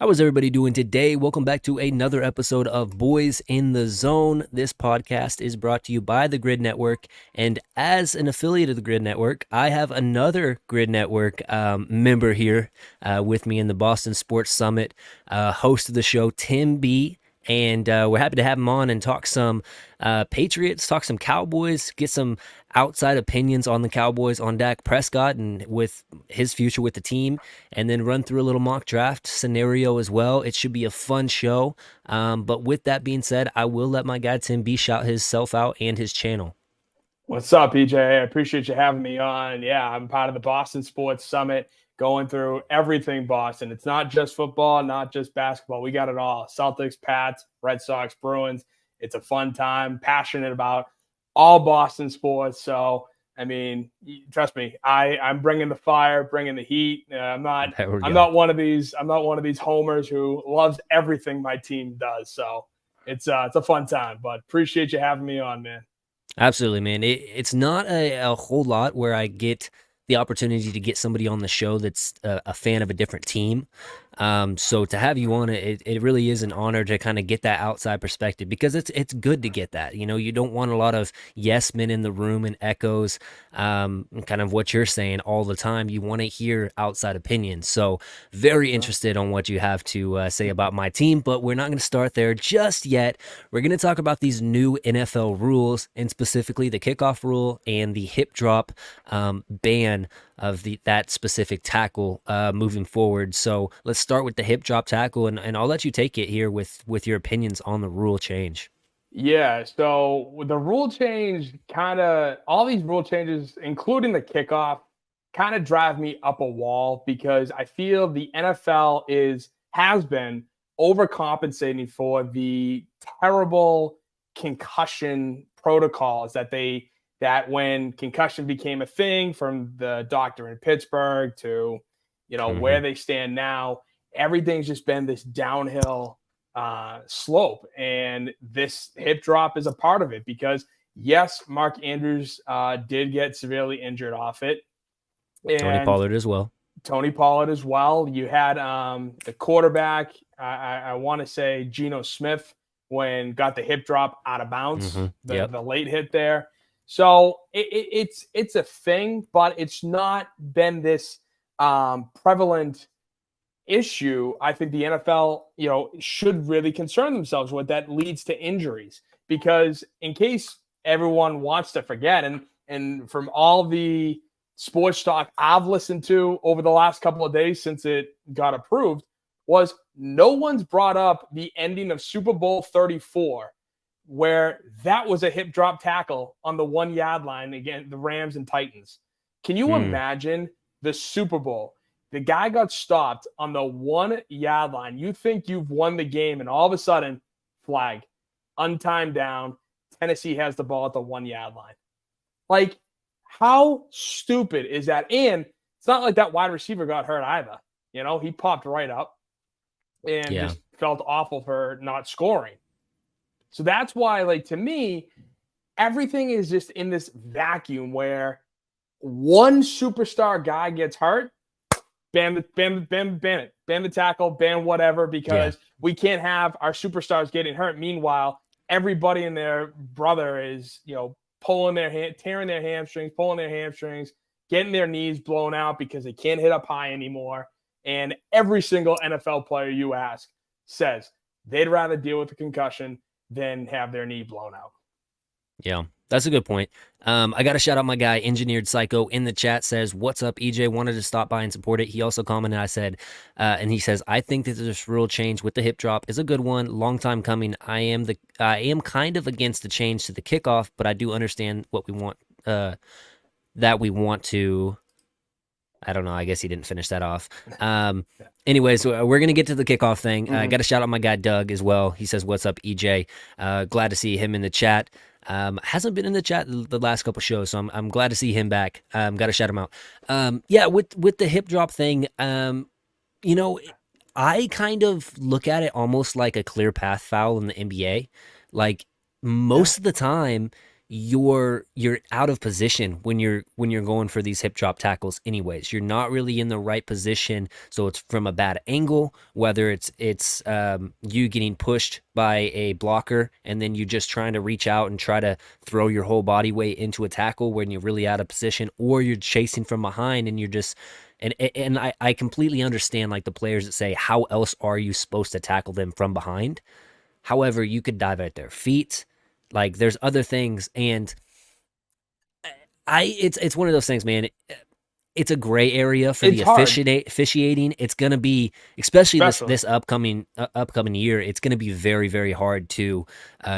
How is everybody doing today? Welcome back to another episode of Boys in the Zone. This podcast is brought to you by the Grid Network. And as an affiliate of the Grid Network, I have another Grid Network member here with me in the Boston Sports Summit, host of the show, Tim B. And we're happy to have him on and talk some Patriots, talk some Cowboys, get some outside opinions on the Cowboys, on Dak Prescott and with his future with the team, and then run through a little mock draft scenario as well. It should be a fun show. But with that being said, I will let my guy Tim B shout himself out and his channel. What's up, EJ? I appreciate you having me on. Yeah, I'm part of the Boston Sports Summit, going through everything Boston. It's not just football, not just basketball. We got it all. Celtics, Pats, Red Sox, Bruins. It's a fun time, passionate about all Boston sports. So, I mean, trust me, I'm bringing the fire, bringing the heat. I'm not one of these homers who loves everything my team does. So it's a fun time, but appreciate you having me on, man. Absolutely, man. It's not a whole lot where I get the opportunity to get somebody on the show that's a fan of a different team. So to have you on it really is an honor to kind of get that outside perspective, because it's good to get that. You know, you don't want a lot of yes men in the room and echoes, kind of what you're saying all the time. You want to hear outside opinions. So very interested on what you have to say about my team, but we're not going to start there just yet. We're going to talk about these new NFL rules, and specifically the kickoff rule and the hip drop ban of that specific tackle moving forward. So let's start with the hip drop tackle, and I'll let you take it here with your opinions on the rule change. Yeah, so with the rule change, all these rule changes, including the kickoff, kind of drive me up a wall, because I feel the NFL has been overcompensating for the terrible concussion protocols that when concussion became a thing, from the doctor in Pittsburgh to, where they stand now, everything's just been this downhill slope. And this hip drop is a part of it, because yes, Mark Andrews did get severely injured off it. And Tony Pollard as well. You had the quarterback, I want to say Geno Smith, when got the hip drop out of bounds, the late hit there. So it's a thing, but it's not been this prevalent issue. I think the NFL, should really concern themselves with that leads to injuries, because in case everyone wants to forget, and from all the sports talk I've listened to over the last couple of days since it got approved, was no one's brought up the ending of Super Bowl 34, where that was a hip drop tackle on the 1 yard line against the Rams and Titans. Can you imagine the Super Bowl? The guy got stopped on the 1 yard line. You think you've won the game, and all of a sudden, flag, untimed down. Tennessee has the ball at the 1 yard line. Like, how stupid is that? And it's not like that wide receiver got hurt either. He popped right up and just felt awful for not scoring. So that's why, to me, everything is just in this vacuum where one superstar guy gets hurt, ban it, ban the tackle, ban whatever, because we can't have our superstars getting hurt. Meanwhile, everybody and their brother is, tearing their hamstrings, pulling their hamstrings, getting their knees blown out because they can't hit up high anymore. And every single NFL player you ask says they'd rather deal with the concussion than have their knee blown out. Yeah, that's a good point. I got to shout out my guy, Engineered Psycho, in the chat. Says, "What's up, EJ? Wanted to stop by and support it." He also commented, and he says, "I think that this rule change with the hip drop is a good one. Long time coming. I am kind of against the change to the kickoff, but I do understand what we want. That we want to." I don't know. I guess he didn't finish that off. Anyways, we're going to get to the kickoff thing. I got to shout out my guy, Doug, as well. He says, "What's up, EJ? Glad to see him in the chat." Hasn't been in the chat the last couple shows, so I'm glad to see him back. Got to shout him out. With the hip drop thing, I kind of look at it almost like a clear path foul in the NBA. Like, most of the time, you're out of position when you're going for these hip drop tackles anyways. You're not really in the right position, so it's from a bad angle, whether it's you getting pushed by a blocker and then you just trying to reach out and try to throw your whole body weight into a tackle when you're really out of position, or you're chasing from behind and you're just and I completely understand like the players that say, how else are you supposed to tackle them from behind? However, you could dive at their feet. Like there's other things, and it's one of those things, man. It's a gray area for It's the hard, officiating. It's gonna be, especially especially. this upcoming year. It's gonna be very very hard to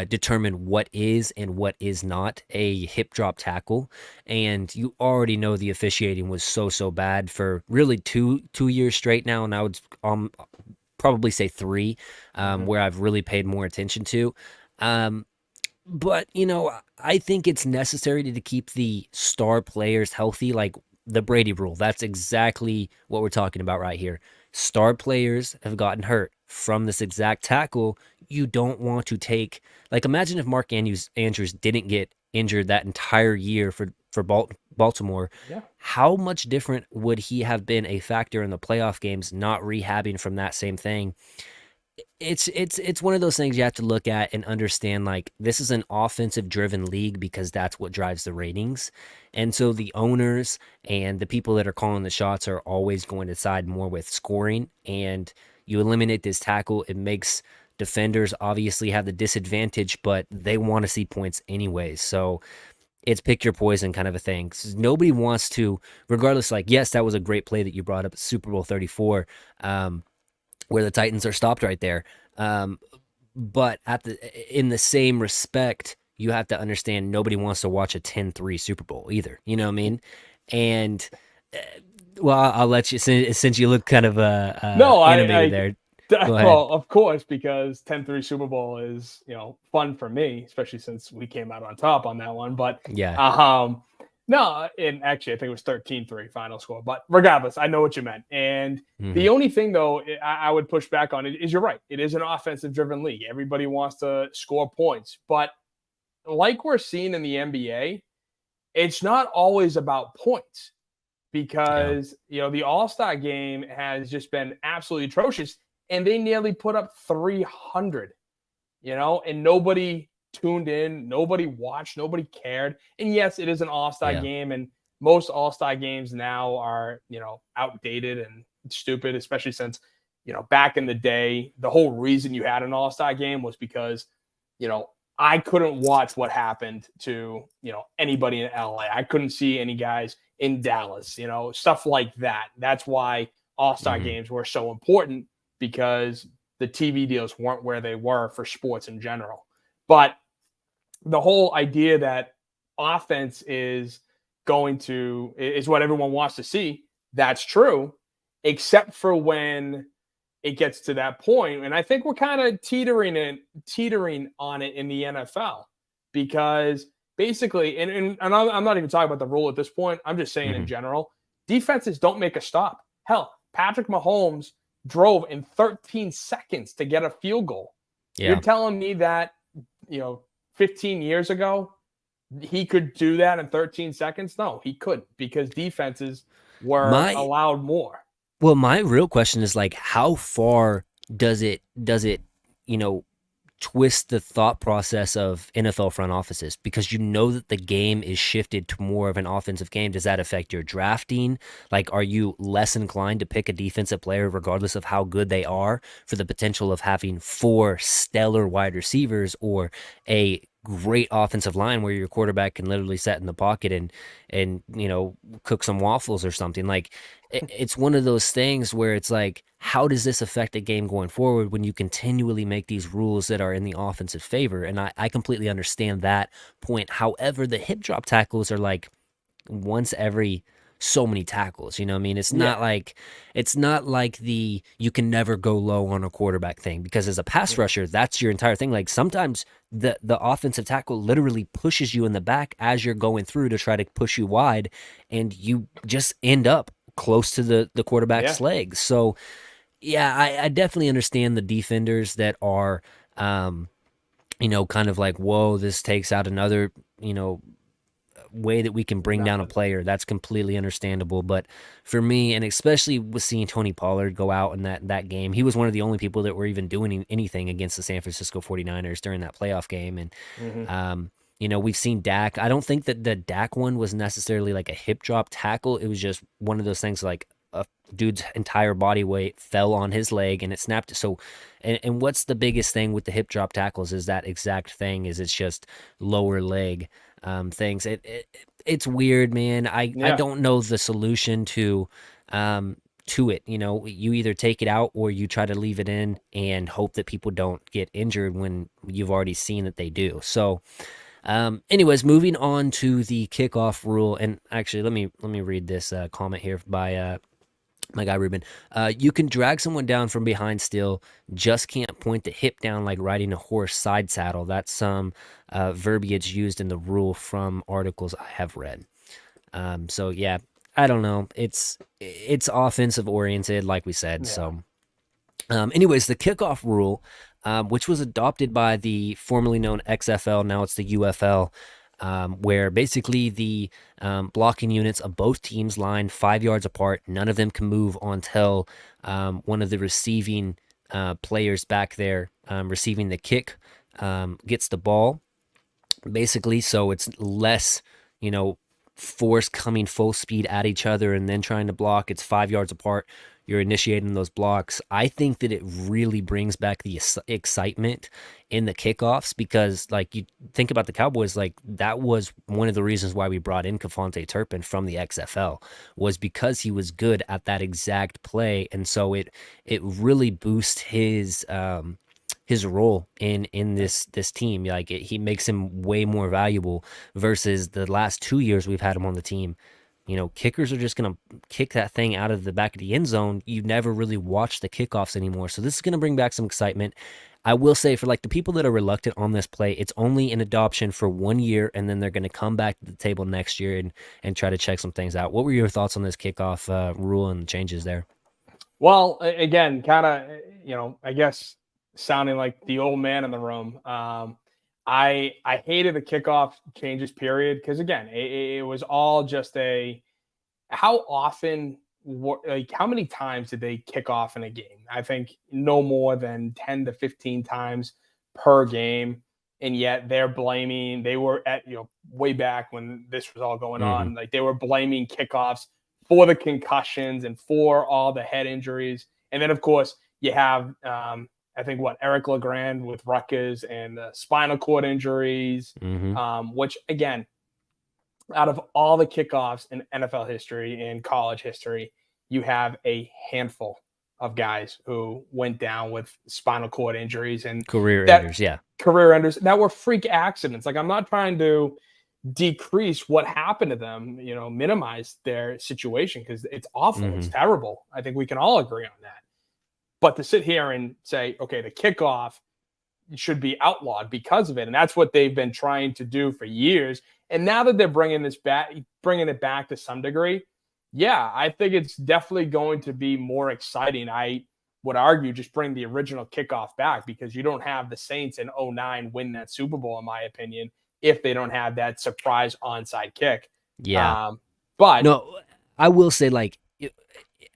determine what is and what is not a hip drop tackle. And you already know the officiating was so bad for really two years straight now, and I would probably say three, Mhm. where I've really paid more attention to. Um, but I think it's necessary to keep the star players healthy, like the Brady rule. That's exactly what we're talking about right here. Star players have gotten hurt from this exact tackle. You don't want to take, like, imagine if Andrews didn't get injured that entire year for Baltimore. Yeah. How much different would he have been a factor in the playoff games, not rehabbing from that same thing? It's one of those things you have to look at and understand, like, this is an offensive driven league because that's what drives the ratings. And so the owners and the people that are calling the shots are always going to side more with scoring. And you eliminate this tackle, it makes defenders obviously have the disadvantage, but they want to see points anyways. So it's pick your poison kind of a thing. 'Cause nobody wants to, regardless, like, yes, that was a great play that you brought up, Super Bowl 34. Where the Titans are stopped right there. Um, but in the same respect, you have to understand nobody wants to watch a 10-3 Super Bowl either. You know what I mean? And uh, well, I'll let you, since you look kind of No, animated there. Go ahead. well, of course, because 10-3 Super Bowl is, fun for me, especially since we came out on top on that one. But Yeah. um no, and actually I think it was 13-3 final score. But regardless, I know what you meant. And Hmm. the only thing though I would push back on it is you're right. It is an offensive driven league. Everybody wants to score points. But like we're seeing in the NBA, it's not always about points Yeah. because the All-Star game has just been absolutely atrocious, and they nearly put up 300, and nobody tuned in, nobody watched, nobody cared. And yes, it is an All-Star Yeah. game, and most All-Star games now are outdated and stupid, especially since back in the day, the whole reason you had an All-Star game was because you know I couldn't watch what happened to anybody in LA. I couldn't see any guys in Dallas, stuff like that. That's why All-Star Hmm. games were so important, because the TV deals weren't where they were for sports in general. But the whole idea that offense is what everyone wants to see, that's true, except for when it gets to that point. And I think we're kind of teetering on it in the NFL, because basically, and I'm not even talking about the rule at this point. I'm just saying in Hmm. general, defenses don't make a stop. Hell, Patrick Mahomes drove in 13 seconds to get a field goal. You're Yeah. telling me that, you know, 15 years ago, he could do that in 13 seconds? No, he couldn't, because defenses were My allowed more. Well, my real question is, like, how far does it you know twist the thought process of NFL front offices, because that the game is shifted to more of an offensive game. Does that affect your drafting? Like, are you less inclined to pick a defensive player regardless of how good they are, for the potential of having four stellar wide receivers or a great offensive line where your quarterback can literally sit in the pocket and cook some waffles or something? Like, it's one of those things where it's like, how does this affect the game going forward when you continually make these rules that are in the offensive favor? And I completely understand that point. However, the hip drop tackles are like once every so many tackles. You know what I mean? Yeah. It's not like the you can never go low on a quarterback thing, because as a pass Yeah. rusher, that's your entire thing. Like, sometimes the offensive tackle literally pushes you in the back as you're going through to try to push you wide, and you just end up close to the quarterback's Yeah. legs. So yeah, I definitely understand the defenders that are um kind of like, whoa, this takes out another, way that we can bring down a Method. player. That's completely understandable. But for me, and especially with seeing Tony Pollard go out in that game, he was one of the only people that were even doing anything against the San Francisco 49ers during that playoff game. And, Hmm. we've seen Dak. I don't think that the Dak one was necessarily like a hip drop tackle. It was just one of those things like a dude's entire body weight fell on his leg and it snapped. So, and what's the biggest thing with the hip drop tackles is that exact thing is it's just lower leg things. It's weird, man. I Yeah. don't know the solution to it. You either take it out or you try to leave it in and hope that people don't get injured when you've already seen that they do. So, anyways, moving on to the kickoff rule, and actually, let me read this comment here by my guy Ruben. You can drag someone down from behind still, just can't point the hip down like riding a horse side saddle. That's some verbiage used in the rule from articles I have read. So yeah, I don't know. It's offensive oriented, like we said. Yeah. So, anyways, the kickoff rule, which was adopted by the formerly known XFL, now it's the UFL, where basically the blocking units of both teams line 5 yards apart. None of them can move until one of the receiving players back there receiving the kick gets the ball, basically. So it's less, you know, force coming full speed at each other and then trying to block. It's 5 yards apart. You're initiating those blocks. I think that it really brings back the excitement in the kickoffs because, like, you think about the Cowboys, like, that was one of the reasons why we brought in Kafante Turpin from the XFL was because he was good at that exact play. And so it really boosts his role in this team. Like he makes him way more valuable versus the last 2 years we've had him on the team. Kickers are just gonna kick that thing out of the back of the end zone. You never really watch the kickoffs anymore. So this is gonna bring back some excitement. I will say for like the people that are reluctant on this play, it's only an adoption for 1 year, and then they're gonna come back to the table next year and try to check some things out. What were your thoughts on this kickoff rule and changes there? Well, again, kind of, I guess sounding like the old man in the room. I hated the kickoff changes period because again, it was all just a how often, like how many times did they kick off in a game? I think no more than 10 to 15 times per game. And yet they were at, way back when this was all going Mm-hmm. on, like they were blaming kickoffs for the concussions and for all the head injuries. And then, of course, you have, I think, Eric LeGrand with Rutgers and spinal cord injuries, Mm-hmm. which, again, out of all the kickoffs in NFL history and college history, you have a handful of guys who went down with spinal cord injuries and Career that enders, yeah. career enders that were freak accidents. Like I'm not trying to decrease what happened to them, minimize their situation because it's awful. It's Mm-hmm. terrible. I think we can all agree on that. But to sit here and say, okay, the kickoff should be outlawed because of it. And that's what they've been trying to do for years. And now that they're bringing it back to some degree, yeah, I think it's definitely going to be more exciting. I would argue just bring the original kickoff back because you don't have the Saints in '09 win that Super Bowl, in my opinion, if they don't have that surprise onside kick. Yeah. Um, but No, I will say, like,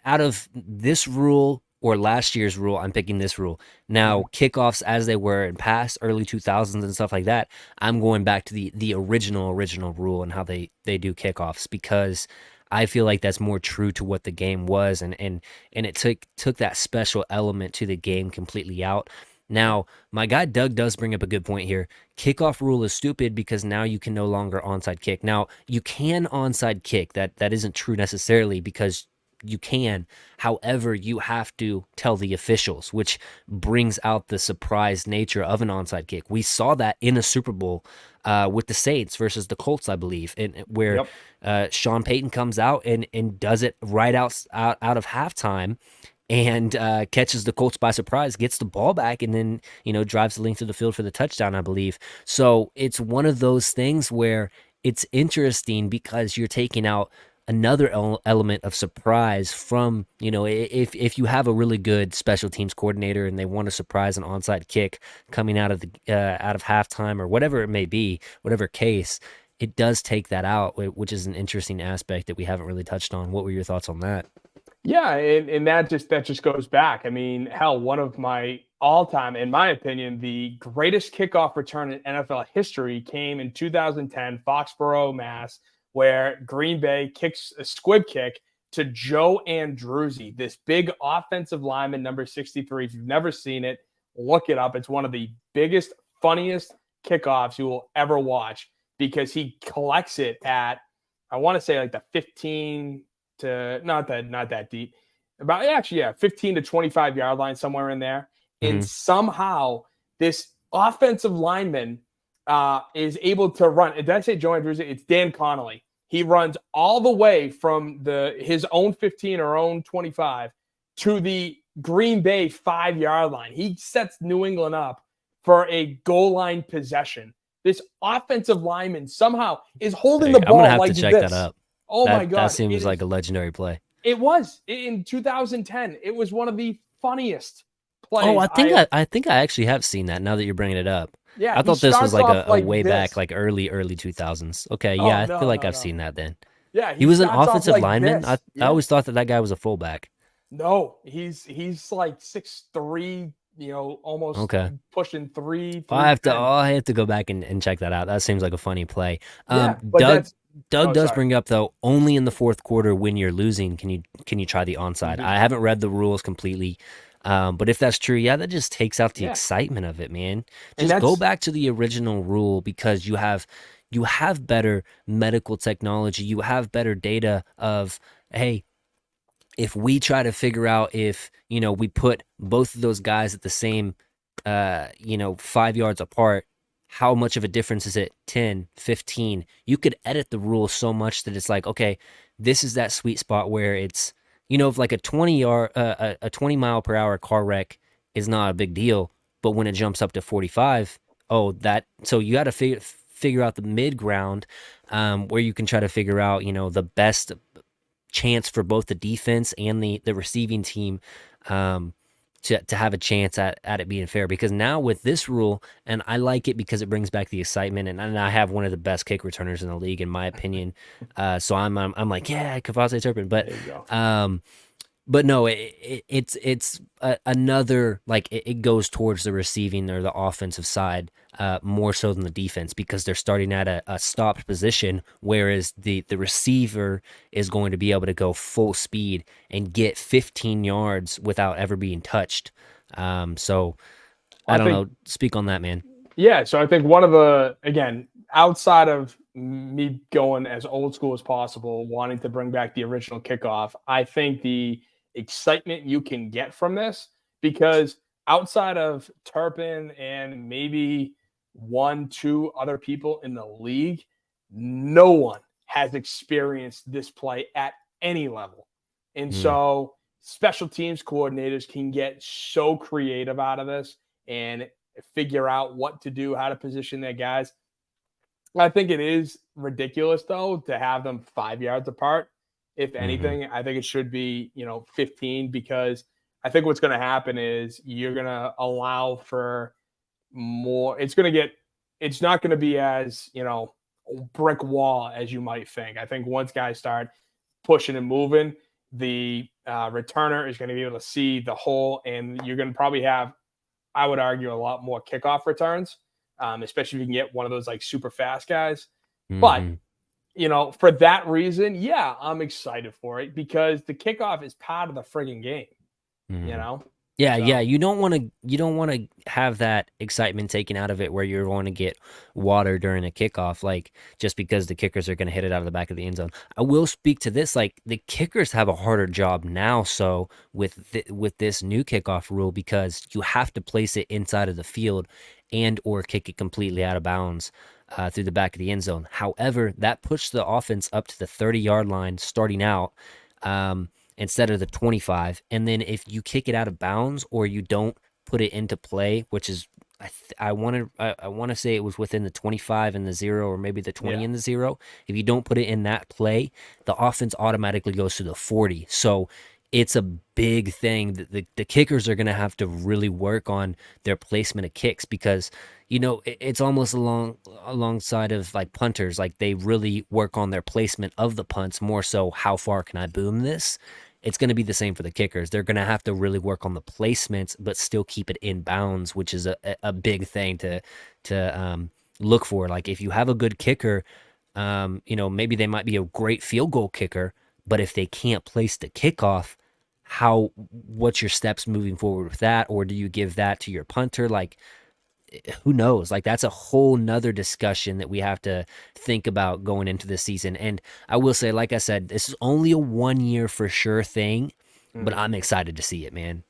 out of this rule or last year's rule, I'm picking this rule. Now, mhm, kickoffs as they were in past early 2000s and stuff like that, I'm going back to the original rule and how they do kickoffs because I feel like that's more true to what the game was and it took that special element to the game completely out. Now, my guy Doug does bring up a good point here. Kickoff rule is stupid because now you can no longer onside kick. Now, you can onside kick. That isn't true necessarily because you can. However, you have to tell the officials, which brings out the surprise nature of an onside kick. We saw that in a Super Bowl with the Saints versus the Colts, I believe, and where yep, Sean Payton comes out and does it right out of halftime and catches the Colts by surprise, gets the ball back, and then drives the length of the field for the touchdown, I believe. So it's one of those things where it's interesting because you're taking out another element of surprise from, if you have a really good special teams coordinator and they want to surprise an onside kick coming out of the out of halftime or whatever it may be, whatever case, it does take that out, which is an interesting aspect that we haven't really touched on. What were your thoughts on that? Yeah, and that just goes back. I mean, hell, one of my all-time, in my opinion, the greatest kickoff return in NFL history came in 2010, Foxborough, Mass, where Green Bay kicks a squib kick to Joe Andruzzi, this big offensive lineman, number 63. If you've never seen it, look it up. It's one of the biggest, funniest kickoffs you will ever watch because he collects it at, I want to say like the 15 to not that deep. About actually, yeah, 15 to 25 yard line, somewhere in there. And Mm-hmm. somehow this offensive lineman is able to run. Did I say Joe Andrews? It's Dan Connolly. He runs all the way from his own 15 or own 25 to the Green Bay 5 yard line. He sets New England up for a goal line possession. This offensive lineman somehow is holding the I'm gonna ball have like to check this. that up. Oh my That God. seems like a legendary play. It was in 2010. It was one of the funniest Oh, plays I think I actually have seen that now that you're bringing it up. Yeah, I he thought this was starts like off a like way back, this. like early 2000s. Okay, yeah, Oh, I feel no, like no, I've no. seen that then. Yeah, He he was an starts off offensive like lineman. I this. I Yeah. always thought that guy was a fullback. No, he's like 6'3", almost Okay. pushing I'll 310. have to go back and check that out. That seems like a funny play. Yeah, but Doug that's Doug oh, does sorry. bring up though, only in the fourth quarter when you're losing can you try the onside. I haven't read the rules completely. But if that's true, yeah, that just takes out the Yeah, excitement of it, man. and Just go that's back to the original rule because you have better medical technology. You have better data of, hey, if we try to figure out if, we put both of those guys at the same 5 yards apart, how much of a difference is it? 10, 15? You could edit the rule so much that it's like, okay, this is that sweet spot where it's, if like a 20 mile per hour car wreck is not a big deal, but when it jumps up to 45, so you got to figure out the mid ground, where you can try to figure out, the best chance for both the defense and the receiving team, um, to have a chance at it being fair. Because now with this rule, and I like it because it brings back the excitement, and I have one of the best kick returners in the league, in my opinion. So I'm like, yeah, Kavase Turpin, there you go. but no, it's another, like, it goes towards the receiving or the offensive side, more so than the defense, because they're starting at a stopped position, whereas the receiver is going to be able to go full speed and get 15 yards without ever being touched. So I I don't think know. Speak on that, man. Yeah, so I think one of the, again, outside of me going as old school as possible, wanting to bring back the original kickoff, I think the excitement you can get from this, because outside of Turpin and maybe one, two other people in the league, no one has experienced this play at any level. And Mm, so special teams coordinators can get so creative out of this and figure out what to do, how to position their guys. I think it is ridiculous, though, to have them 5 yards apart. If hmm anything, I think it should be, 15, because I think what's going to happen is you're going to allow for more. It's not going to be as, brick wall as you might think. I think once guys start pushing and moving, the returner is going to be able to see the hole, and you're going to probably have, I would argue, a lot more kickoff returns, especially if you can get one of those like super fast guys. But, hmm for that reason, yeah, I'm excited for it because the kickoff is part of the frigging game, you hmm know? Yeah, yeah. So, You don't want to have that excitement taken out of it where you're going to get water during a kickoff, like, just because the kickers are going to hit it out of the back of the end zone. I will speak to this, like, the kickers have a harder job now, so with this new kickoff rule, because you have to place it inside of the field and or kick it completely out of bounds, through the back of the end zone. However, that pushed the offense up to the 30-yard line starting out. Instead of the 25. And then if you kick it out of bounds or you don't put it into play, which is I want to say it was within the 25 and the 0, or maybe the 20 Yeah. and the 0. If you don't put it in that play, the offense automatically goes to the 40. So it's a big thing that the kickers are going to have to really work on their placement of kicks, because it's almost alongside of like punters. Like, they really work on their placement of the punts more so how far can I boom this. It's going to be the same for the kickers. They're going to have to really work on the placements, but still keep it in bounds, which is a big thing to look for. Like, if you have a good kicker, maybe they might be a great field goal kicker, but if they can't place the kickoff, what's your steps moving forward with that? Or do you give that to your punter? Like, who knows? Like, that's a whole nother discussion that we have to think about going into the season. And I will say, like I said, this is only a 1 year for sure thing, but Mm-hmm. I'm excited to see it, man.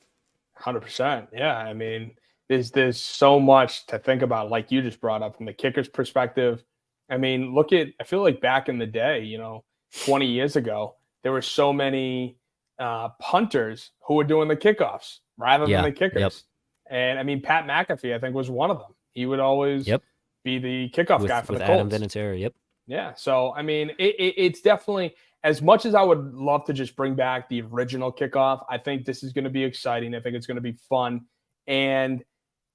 100%. Yeah. I mean, there's so much to think about, like you just brought up from the kicker's perspective. I mean, I feel like back in the day, 20 years ago, there were so many punters who were doing the kickoffs rather than Yeah. the Yep. kickers. And I mean, Pat McAfee, I think, was one of them. He would always Yep. be the kickoff guy for the With Adam Colts. Vinatieri. Yep. Yeah. So, I mean, it's definitely, as much as I would love to just bring back the original kickoff, I think this is going to be exciting. I think it's going to be fun. And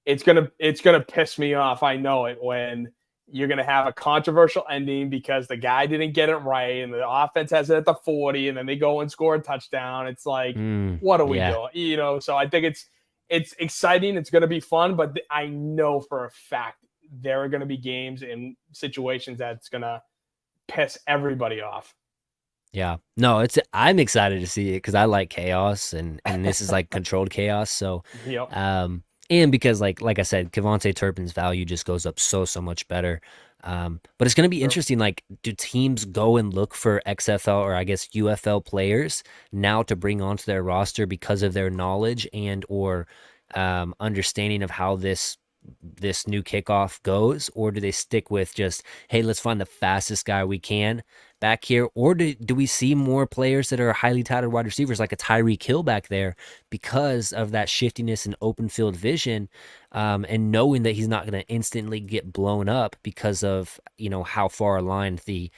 it's gonna piss me off. I know it, when you're gonna have a controversial ending because the guy didn't get it right and the offense has it at the 40 and then they go and score a touchdown. It's like, what are we Yeah. doing? So I think it's exciting. It's gonna be fun, but I know for a fact there are gonna be games and situations that's gonna piss everybody off. Yeah. No, I'm excited to see it because I like chaos, and this is like controlled chaos. So, Yep. and because like I said, Kevontae Turpin's value just goes up so much better. But it's going to be Sure. interesting. Like, do teams go and look for XFL, or I guess UFL players now to bring onto their roster because of their knowledge and or understanding of how this new kickoff goes? Or do they stick with just, hey, let's find the fastest guy we can back here? Or do we see more players that are highly touted wide receivers, like a Tyreek Hill back there, because of that shiftiness and open field vision, and knowing that he's not going to instantly get blown up because of how far aligned the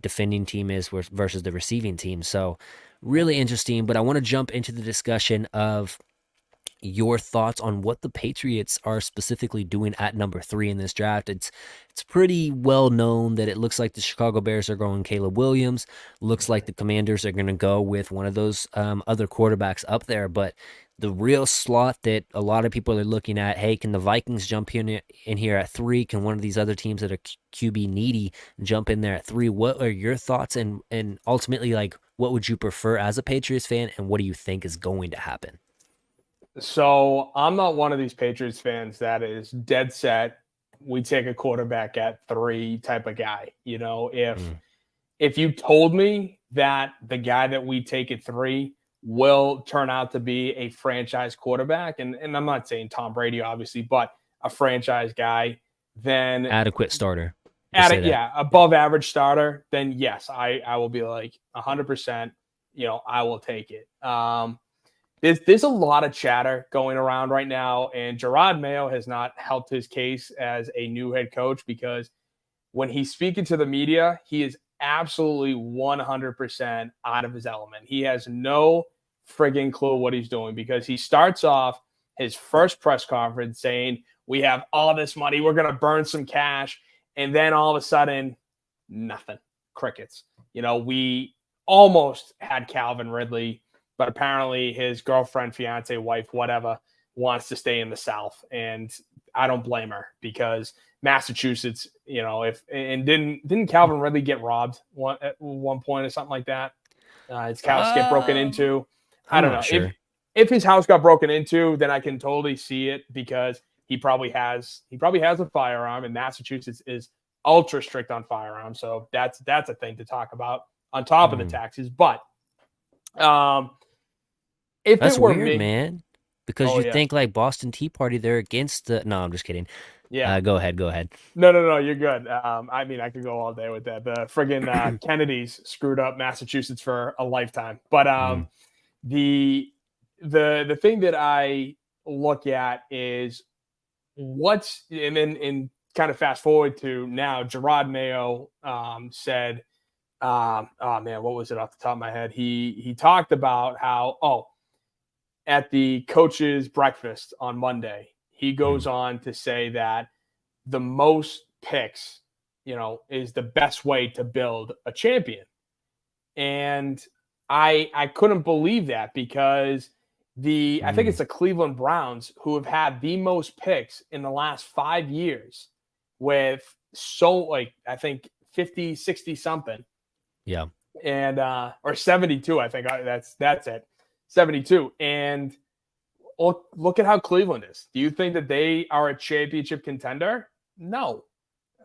defending team is versus the receiving team. So really interesting. But I want to jump into the discussion of your thoughts on what the Patriots are specifically doing at number 3 in this draft. It's pretty well known that it looks like the Chicago Bears are going Caleb Williams. Looks like the Commanders are going to go with one of those other quarterbacks up there. But the real slot that a lot of people are looking at, hey, can the Vikings jump in here at 3? Can one of these other teams that are QB needy jump in there at 3? What are your thoughts? And ultimately, like, what would you prefer as a Patriots fan, and what do you think is going to happen? So I'm not one of these Patriots fans that is dead set. We take a quarterback at 3 type of guy. If you told me that the guy that we take at 3 will turn out to be a franchise quarterback, and I'm not saying Tom Brady, obviously, but a franchise guy, then Adequate starter. We'll say that. yeah, above average starter, then yes, I will be like 100%. I will take it. There's a lot of chatter going around right now, and Gerard Mayo has not helped his case as a new head coach, because when he's speaking to the media, he is absolutely 100% out of his element. He has no frigging clue what he's doing, because he starts off his first press conference saying, we have all this money, we're going to burn some cash. And then all of a sudden, nothing, crickets. We almost had Calvin Ridley, but apparently his girlfriend, fiance, wife, whatever, wants to stay in the South. And I don't blame her, because Massachusetts, didn't Calvin Ridley get robbed at one point or something like that? His house get broken into. I I'm don't not know. sure. If his house got broken into, then I can totally see it, because he probably has a firearm, and Massachusetts is ultra strict on firearms. So that's a thing to talk about on top of the taxes. But if That's it were weird, me, man. Because oh you yeah, think like Boston Tea Party, they're against the. No, I'm just kidding. yeah. Go ahead. No, you're good. I mean, I could go all day with that. The friggin' Kennedys screwed up Massachusetts for a lifetime. But Mm. the thing that I look at is, and then in kind of fast forward to now, Gerard Mayo said, oh man, what was it off the top of my head? He talked about how at the coaches' breakfast on Monday, he goes on to say that the most picks, is the best way to build a champion. And I couldn't believe that because I think it's the Cleveland Browns who have had the most picks in the last 5 years with I think 50, 60 something. Yeah. And or 72, I think that's it. 72. And look at how Cleveland is. Do you think that they are a championship contender? No.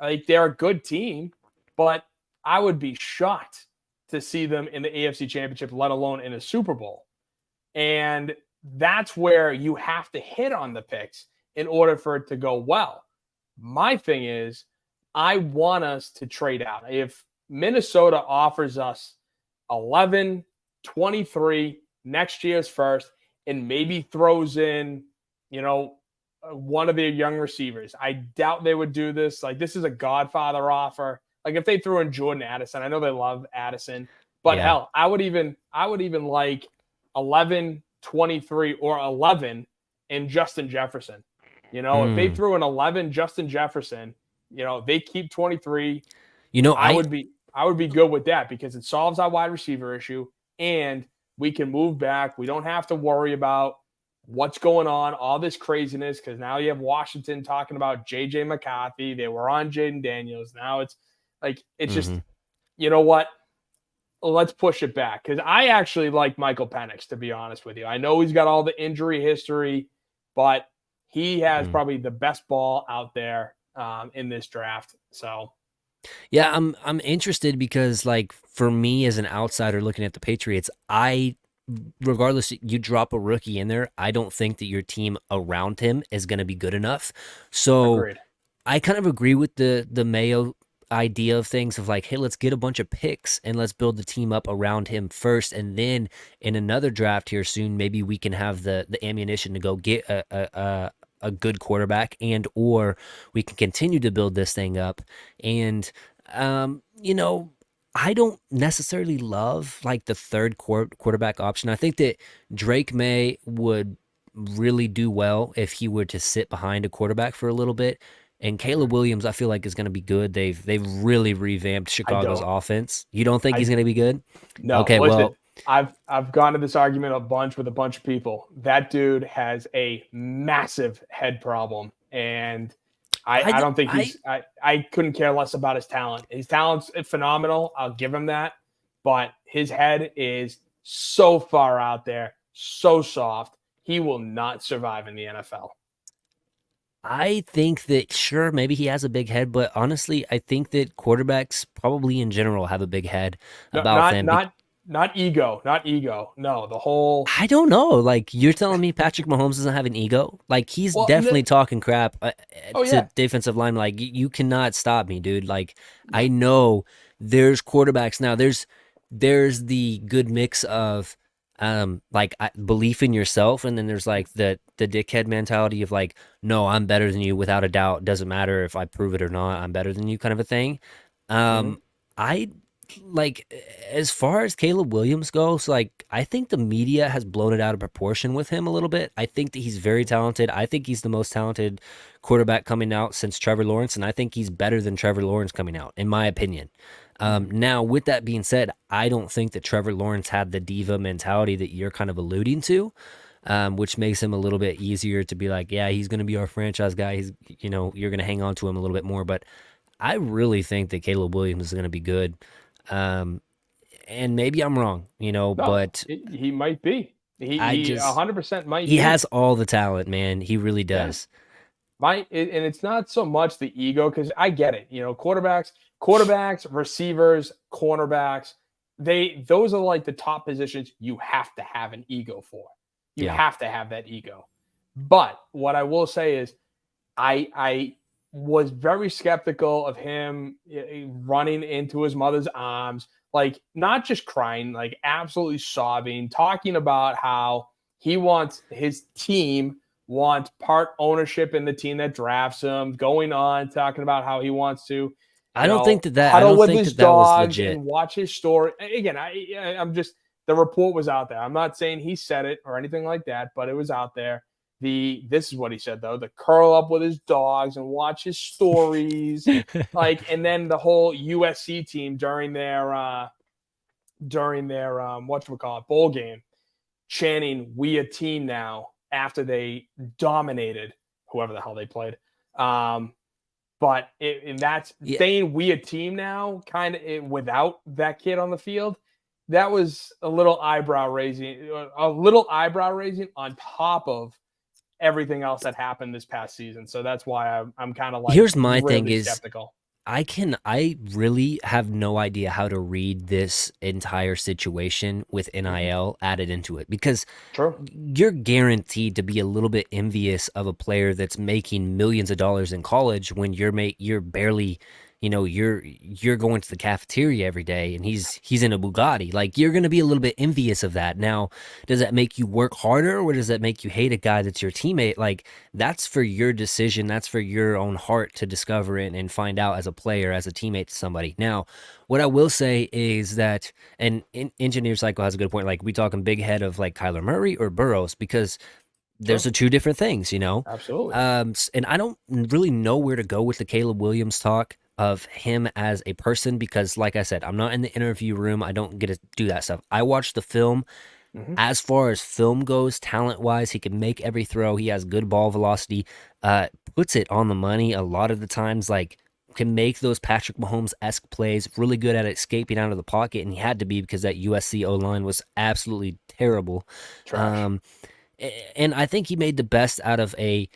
Like, they're a good team, but I would be shocked to see them in the AFC Championship, let alone in a Super Bowl. And that's where you have to hit on the picks in order for it to go well. My thing is, I want us to trade out. If Minnesota offers us 11, 23, next year's first, and maybe throws in, one of their young receivers, I doubt they would do this. Like, this is a Godfather offer. Like, if they threw in Jordan Addison, I know they love Addison, but hell, I would even like 11, 23, or 11 in Justin Jefferson. If they threw in 11 Justin Jefferson, they keep 23. I would be good with that because it solves our wide receiver issue and we can move back. We don't have to worry about what's going on, all this craziness, because now you have Washington talking about J.J. McCarthy. They were on Jaden Daniels. Now it's like, it's just, you know what? Let's push it back, because I actually like Michael Penix, to be honest with you. I know he's got all the injury history, but he has probably the best ball out there in this draft. So, yeah, I'm interested because, like, for me as an outsider looking at the Patriots, regardless, you drop a rookie in there, I don't think that your team around him is going to be good enough. So agreed. I kind of agree with the Mayo idea of things of like, hey, let's get a bunch of picks and let's build the team up around him first, and then in another draft here soon, maybe we can have the ammunition to go get a good quarterback, and or we can continue to build this thing up. And I don't necessarily love like the third quarterback option. I think that Drake May would really do well if he were to sit behind a quarterback for a little bit. And Caleb Williams, I feel like, is going to be good. They've really revamped Chicago's offense. You don't think he's going to be good? No. Okay, listen, well, I've gone to this argument a bunch with a bunch of people. That dude has a massive head problem, and I don't think I couldn't care less about his talent. His talent's phenomenal. I'll give him that. But his head is so far out there, so soft. He will not survive in the NFL. I think that, sure, maybe he has a big head, but honestly, I think that quarterbacks probably in general have a big head about them. Not ego. No, the whole. I don't know. Like, you're telling me Patrick Mahomes doesn't have an ego? Like, he's definitely talking crap to defensive line. Like, you cannot stop me, dude. Like, I know there's quarterbacks now. There's the good mix of belief in yourself, and then there's like the dickhead mentality of like, no, I'm better than you without a doubt. Doesn't matter if I prove it or not. I'm better than you, kind of a thing. I like, as far as Caleb Williams goes, like, I think the media has blown it out of proportion with him a little bit. I think that he's very talented. I think he's the most talented quarterback coming out since Trevor Lawrence, and I think he's better than Trevor Lawrence coming out, in my opinion. Now, with that being said, I don't think that Trevor Lawrence had the diva mentality that you're kind of alluding to, which makes him a little bit easier to be like, yeah, he's going to be our franchise guy. He's, you're going to hang on to him a little bit more. But I really think that Caleb Williams is going to be good. And maybe I'm wrong, but he might be. He 100% might be. He has all the talent, man. He really does. And it's not so much the ego, because I get it. Quarterbacks, receivers, cornerbacks, those are like the top positions you have to have an ego for. You have to have that ego. But what I will say is I was very skeptical of him running into his mother's arms, like, not just crying, like absolutely sobbing, talking about how he wants his team wants part ownership in the team that drafts him, going on talking about how he wants to, I don't think that I huddle don't with think his that that was dogs legit. and watch his story. Again, I'm just, the report was out there. I'm not saying he said it or anything like that, but it was out there. This is what he said though: the curl up with his dogs and watch his stories, and then the whole USC team during their whatchamacallit bowl game, chanting "We a team now" after they dominated whoever the hell they played. But that's saying "we a team now" kind of without that kid on the field. That was a little eyebrow raising on top of everything else that happened this past season. So that's why I'm kind of like, here's my really thing is skeptical. I really have no idea how to read this entire situation with NIL added into it, because you're guaranteed to be a little bit envious of a player that's making millions of dollars in college when you're barely, you're going to the cafeteria every day and he's in a Bugatti. Like, you're going to be a little bit envious of that. Now, does that make you work harder, or does that make you hate a guy that's your teammate? Like, that's for your decision. That's for your own heart to discover it and find out as a player, as a teammate to somebody. Now, what I will say is that, and Engineer Cycle has a good point. Like, we talking big head of like Kyler Murray or Burrows, because there's the two different things, Absolutely. And I don't really know where to go with the Caleb Williams talk of him as a person, because like I said, I'm not in the interview room. I don't get to do that stuff. I watch the film. As far as film goes, talent-wise, he can make every throw. He has good ball velocity, puts it on the money a lot of the times, like, can make those Patrick Mahomes-esque plays, really good at escaping out of the pocket, and he had to be because that USC O-line was absolutely terrible. Trash. And I think he made the best out of a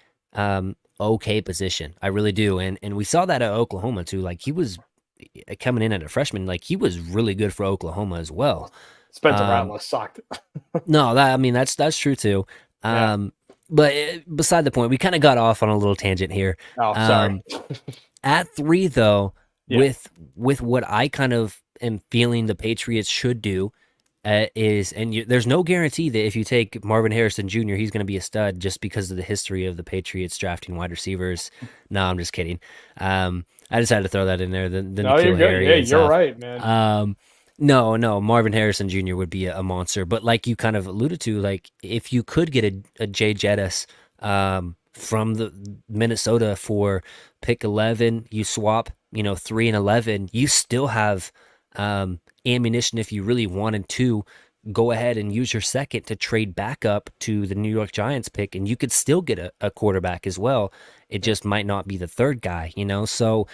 okay position. I really do. And we saw that at Oklahoma too. Like, he was coming in at a freshman, like, he was really good for Oklahoma as well. Spencer Rattler sucked. No, that's true too. But beside the point, we kind of got off on a little tangent here. Oh, sorry. At 3 though, with what I kind of am feeling the Patriots should do, there's no guarantee that if you take Marvin Harrison Jr., he's going to be a stud just because of the history of the Patriots drafting wide receivers. No, I'm just kidding. I decided to throw that in there. No, you're good. Yeah, you're right, man. No, Marvin Harrison Jr. would be a monster. But like you kind of alluded to, like, if you could get a Jay Jettis from the Minnesota for pick 11, you swap, 3 and 11, you still have ammunition if you really wanted to go ahead and use your second to trade back up to the New York Giants pick, and you could still get a quarterback as well. It just might not be the third guy, So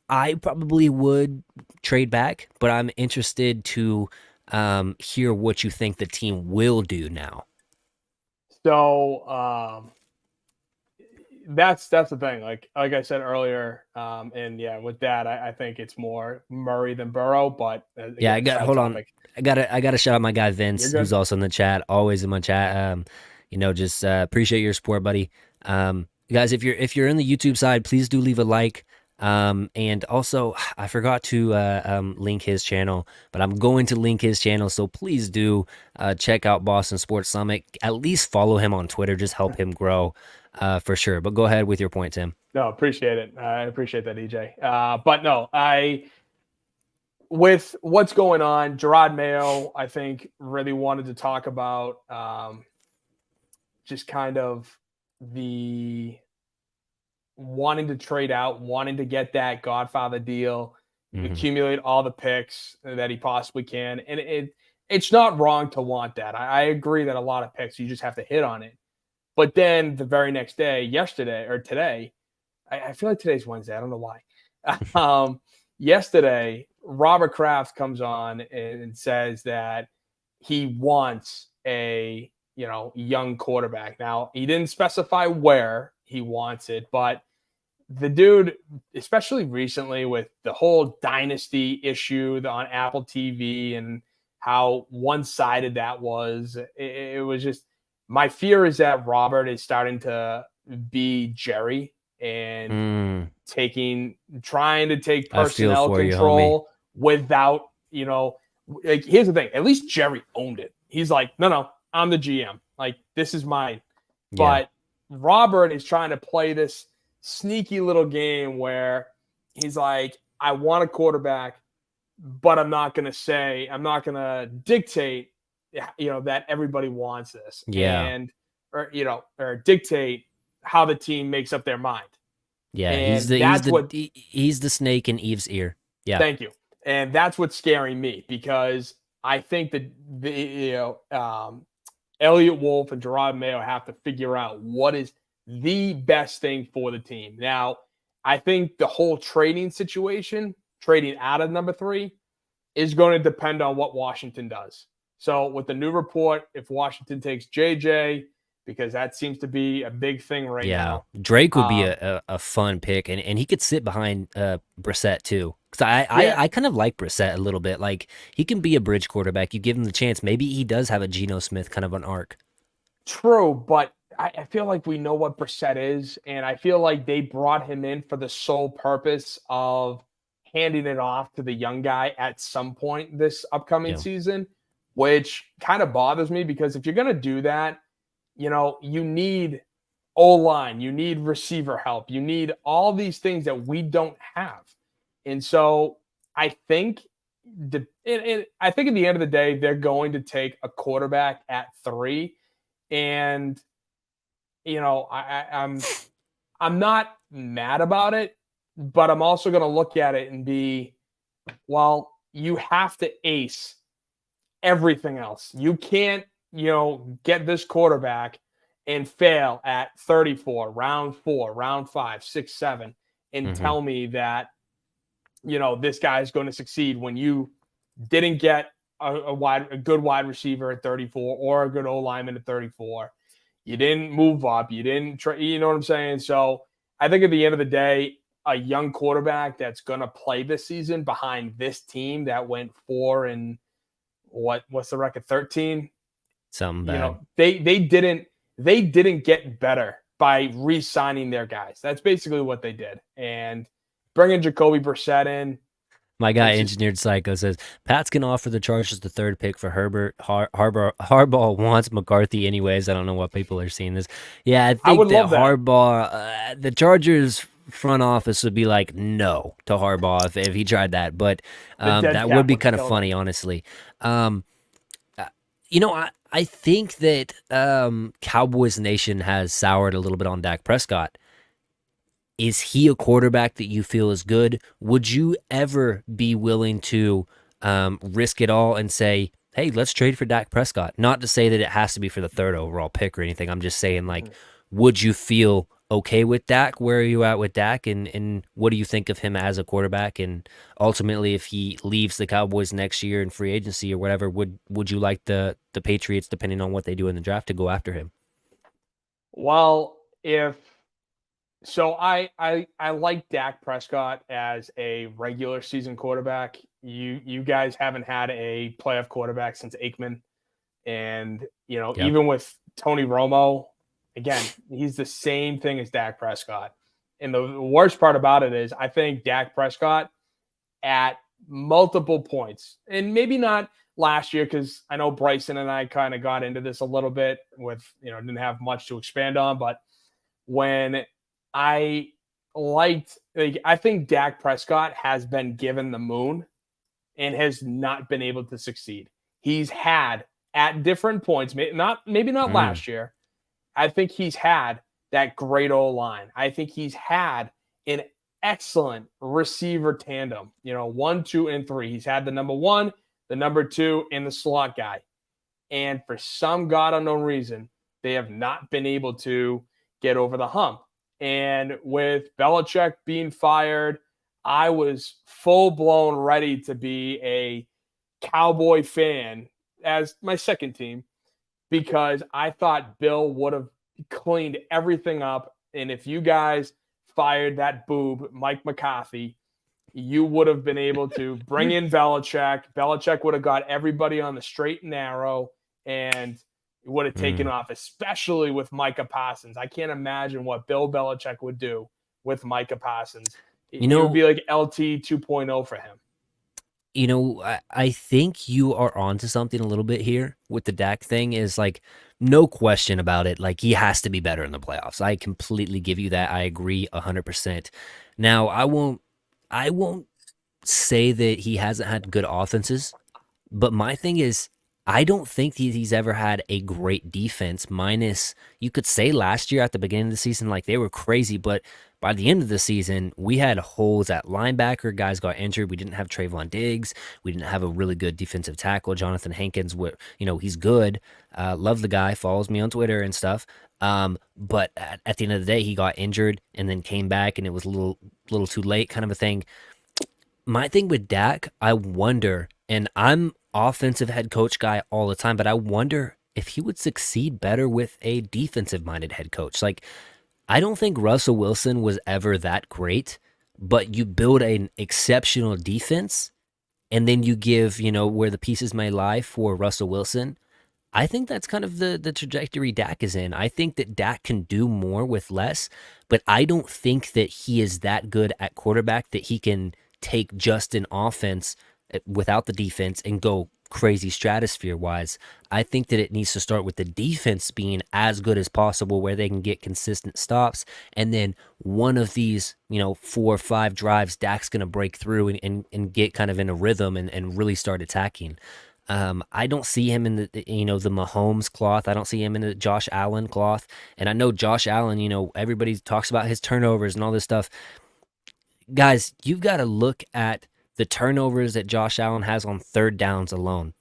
I probably would trade back, but I'm interested to hear what you think the team will do now. So that's the thing. Like I said earlier, and yeah, with that, I think it's more Murray than Burrow. But again, hold on. I gotta shout out my guy Vince, who's also in the chat, always in my chat. Just appreciate your support, buddy. Guys, if you're in the YouTube side, please do leave a like. And also, I forgot to link his channel, but I'm going to link his channel, so please do check out Boston Sports Summit. At least follow him on Twitter, just help him grow for sure. But go ahead with your point, Tim. No, appreciate it. I appreciate that, EJ. But no, with what's going on, Gerard Mayo, I think, really wanted to talk about just kind of the wanting to trade out, wanting to get that Godfather deal, accumulate all the picks that he possibly can. And it's not wrong to want that. I agree that a lot of picks, you just have to hit on it. But then the very next day, today, I feel like today's Wednesday. I don't know why. Yesterday, Robert Kraft comes on and says that he wants a young quarterback. Now, he didn't specify where he wants it, but the dude, especially recently with the whole dynasty issue on Apple TV and how one-sided that was, it was just, my fear is that Robert is starting to be Jerry and trying to take personnel control without, like, here's the thing. At least Jerry owned it. He's like, no, I'm the GM. Like, this is mine. Yeah. But Robert is trying to play this sneaky little game where he's like, I want a quarterback, but I'm not going to dictate, that everybody wants this Yeah. or dictate how the team makes up their mind. Yeah. And that's what, He's the snake in Eve's ear. Yeah. thank you. And that's what's scaring me because I think that Elliott Wolf and Gerard Mayo have to figure out what is the best thing for the team. Now, I think the whole trading situation, trading out of number 3, is going to depend on what Washington does. So with the new report, if Washington takes JJ, because that seems to be a big thing right now. Drake would be a fun pick, and he could sit behind Brissett too. Because I kind of like Brissett a little bit. Like, he can be a bridge quarterback. You give him the chance. Maybe he does have a Geno Smith kind of an arc. True, but I feel like we know what Brissett is, and I feel like they brought him in for the sole purpose of handing it off to the young guy at some point this upcoming season, which kind of bothers me because if you're going to do that, you need O-line, you need receiver help, you need all these things that we don't have. And so I think at the end of the day, they're going to take a quarterback at 3. And, I'm not mad about it, but I'm also going to look at it and be, well, you have to ace everything else. You can't, get this quarterback and fail at 34, round 4, round 5, 6, 7, and tell me that, this guy is going to succeed when you didn't get a good wide receiver at 34 or a good O lineman at 34. You didn't move up. You didn't try, you know what I'm saying? So I think at the end of the day, a young quarterback that's going to play this season behind this team that went 4 and what's the record? 13. Something bad. They didn't get better by re-signing their guys. That's basically what they did. And bringing Jacoby Brissett in. My guy, Engineered Psycho, says Pat's going to offer the Chargers the 3rd pick for Herbert. Harbaugh wants McCarthy anyways. I don't know what people are seeing this. Yeah, I think that Harbaugh, the Chargers front office would be like no to Harbaugh if he tried that. But that would be kind of funny, honestly. I think that Cowboys Nation has soured a little bit on Dak Prescott. Is he a quarterback that you feel is good? Would you ever be willing to risk it all and say, hey, let's trade for Dak Prescott? Not to say that it has to be for the 3rd overall pick or anything. I'm just saying, would you feel okay with Dak? Where are you at with Dak? And what do you think of him as a quarterback? And ultimately, if he leaves the Cowboys next year in free agency or whatever, would you like the Patriots, depending on what they do in the draft, to go after him? Well, So I like Dak Prescott as a regular season quarterback. You guys haven't had a playoff quarterback since Aikman. And, even with Tony Romo, again, he's the same thing as Dak Prescott. And the worst part about it is I think Dak Prescott at multiple points, and maybe not last year because I know Bryson and I kind of got into this a little bit with, didn't have much to expand on, but when I think Dak Prescott has been given the moon and has not been able to succeed. He's had at different points, maybe not last year. I think he's had that great O line. I think he's had an excellent receiver tandem, 1, 2, and 3. He's had the number 1, the number 2, and the slot guy. And for some God unknown reason, they have not been able to get over the hump. And with Belichick being fired, I was full-blown ready to be a Cowboy fan as my second team because I thought Bill would have cleaned everything up. And if you guys fired that boob, Mike McCarthy, you would have been able to bring in Belichick. Belichick would have got everybody on the straight and narrow, and it would have taken off, especially with Micah Parsons. I can't imagine what Bill Belichick would do with Micah Parsons. It would be like LT 2.0 for him. I think you are onto something a little bit here with the Dak thing is like no question about it. Like he has to be better in the playoffs. I completely give you that. I agree 100%. Now, I won't say that he hasn't had good offenses. But my thing is, I don't think he's ever had a great defense. Minus, you could say last year at the beginning of the season, like they were crazy, but by the end of the season, we had holes at linebacker. Guys got injured. We didn't have Trayvon Diggs. We didn't have a really good defensive tackle. Jonathan Hankins, he's good. Love the guy. Follows me on Twitter and stuff. But at the end of the day, he got injured and then came back, and it was a little too late, kind of a thing. My thing with Dak, I wonder, and I'm offensive head coach guy all the time, but I wonder if he would succeed better with a defensive minded head coach. Like, I don't think Russell Wilson was ever that great, but you build an exceptional defense and then you give, where the pieces may lie for Russell Wilson. I think that's kind of the trajectory Dak is in. I think that Dak can do more with less, but I don't think that he is that good at quarterback that he can take just an offense without the defense and go crazy stratosphere wise. I think that it needs to start with the defense being as good as possible where they can get consistent stops. And then one of these, 4 or 5 drives, Dak's going to break through and get kind of in a rhythm and really start attacking. I don't see him in the Mahomes cloth. I don't see him in the Josh Allen cloth. And I know Josh Allen, everybody talks about his turnovers and all this stuff. Guys, you've got to look at the turnovers that Josh Allen has on third downs alone.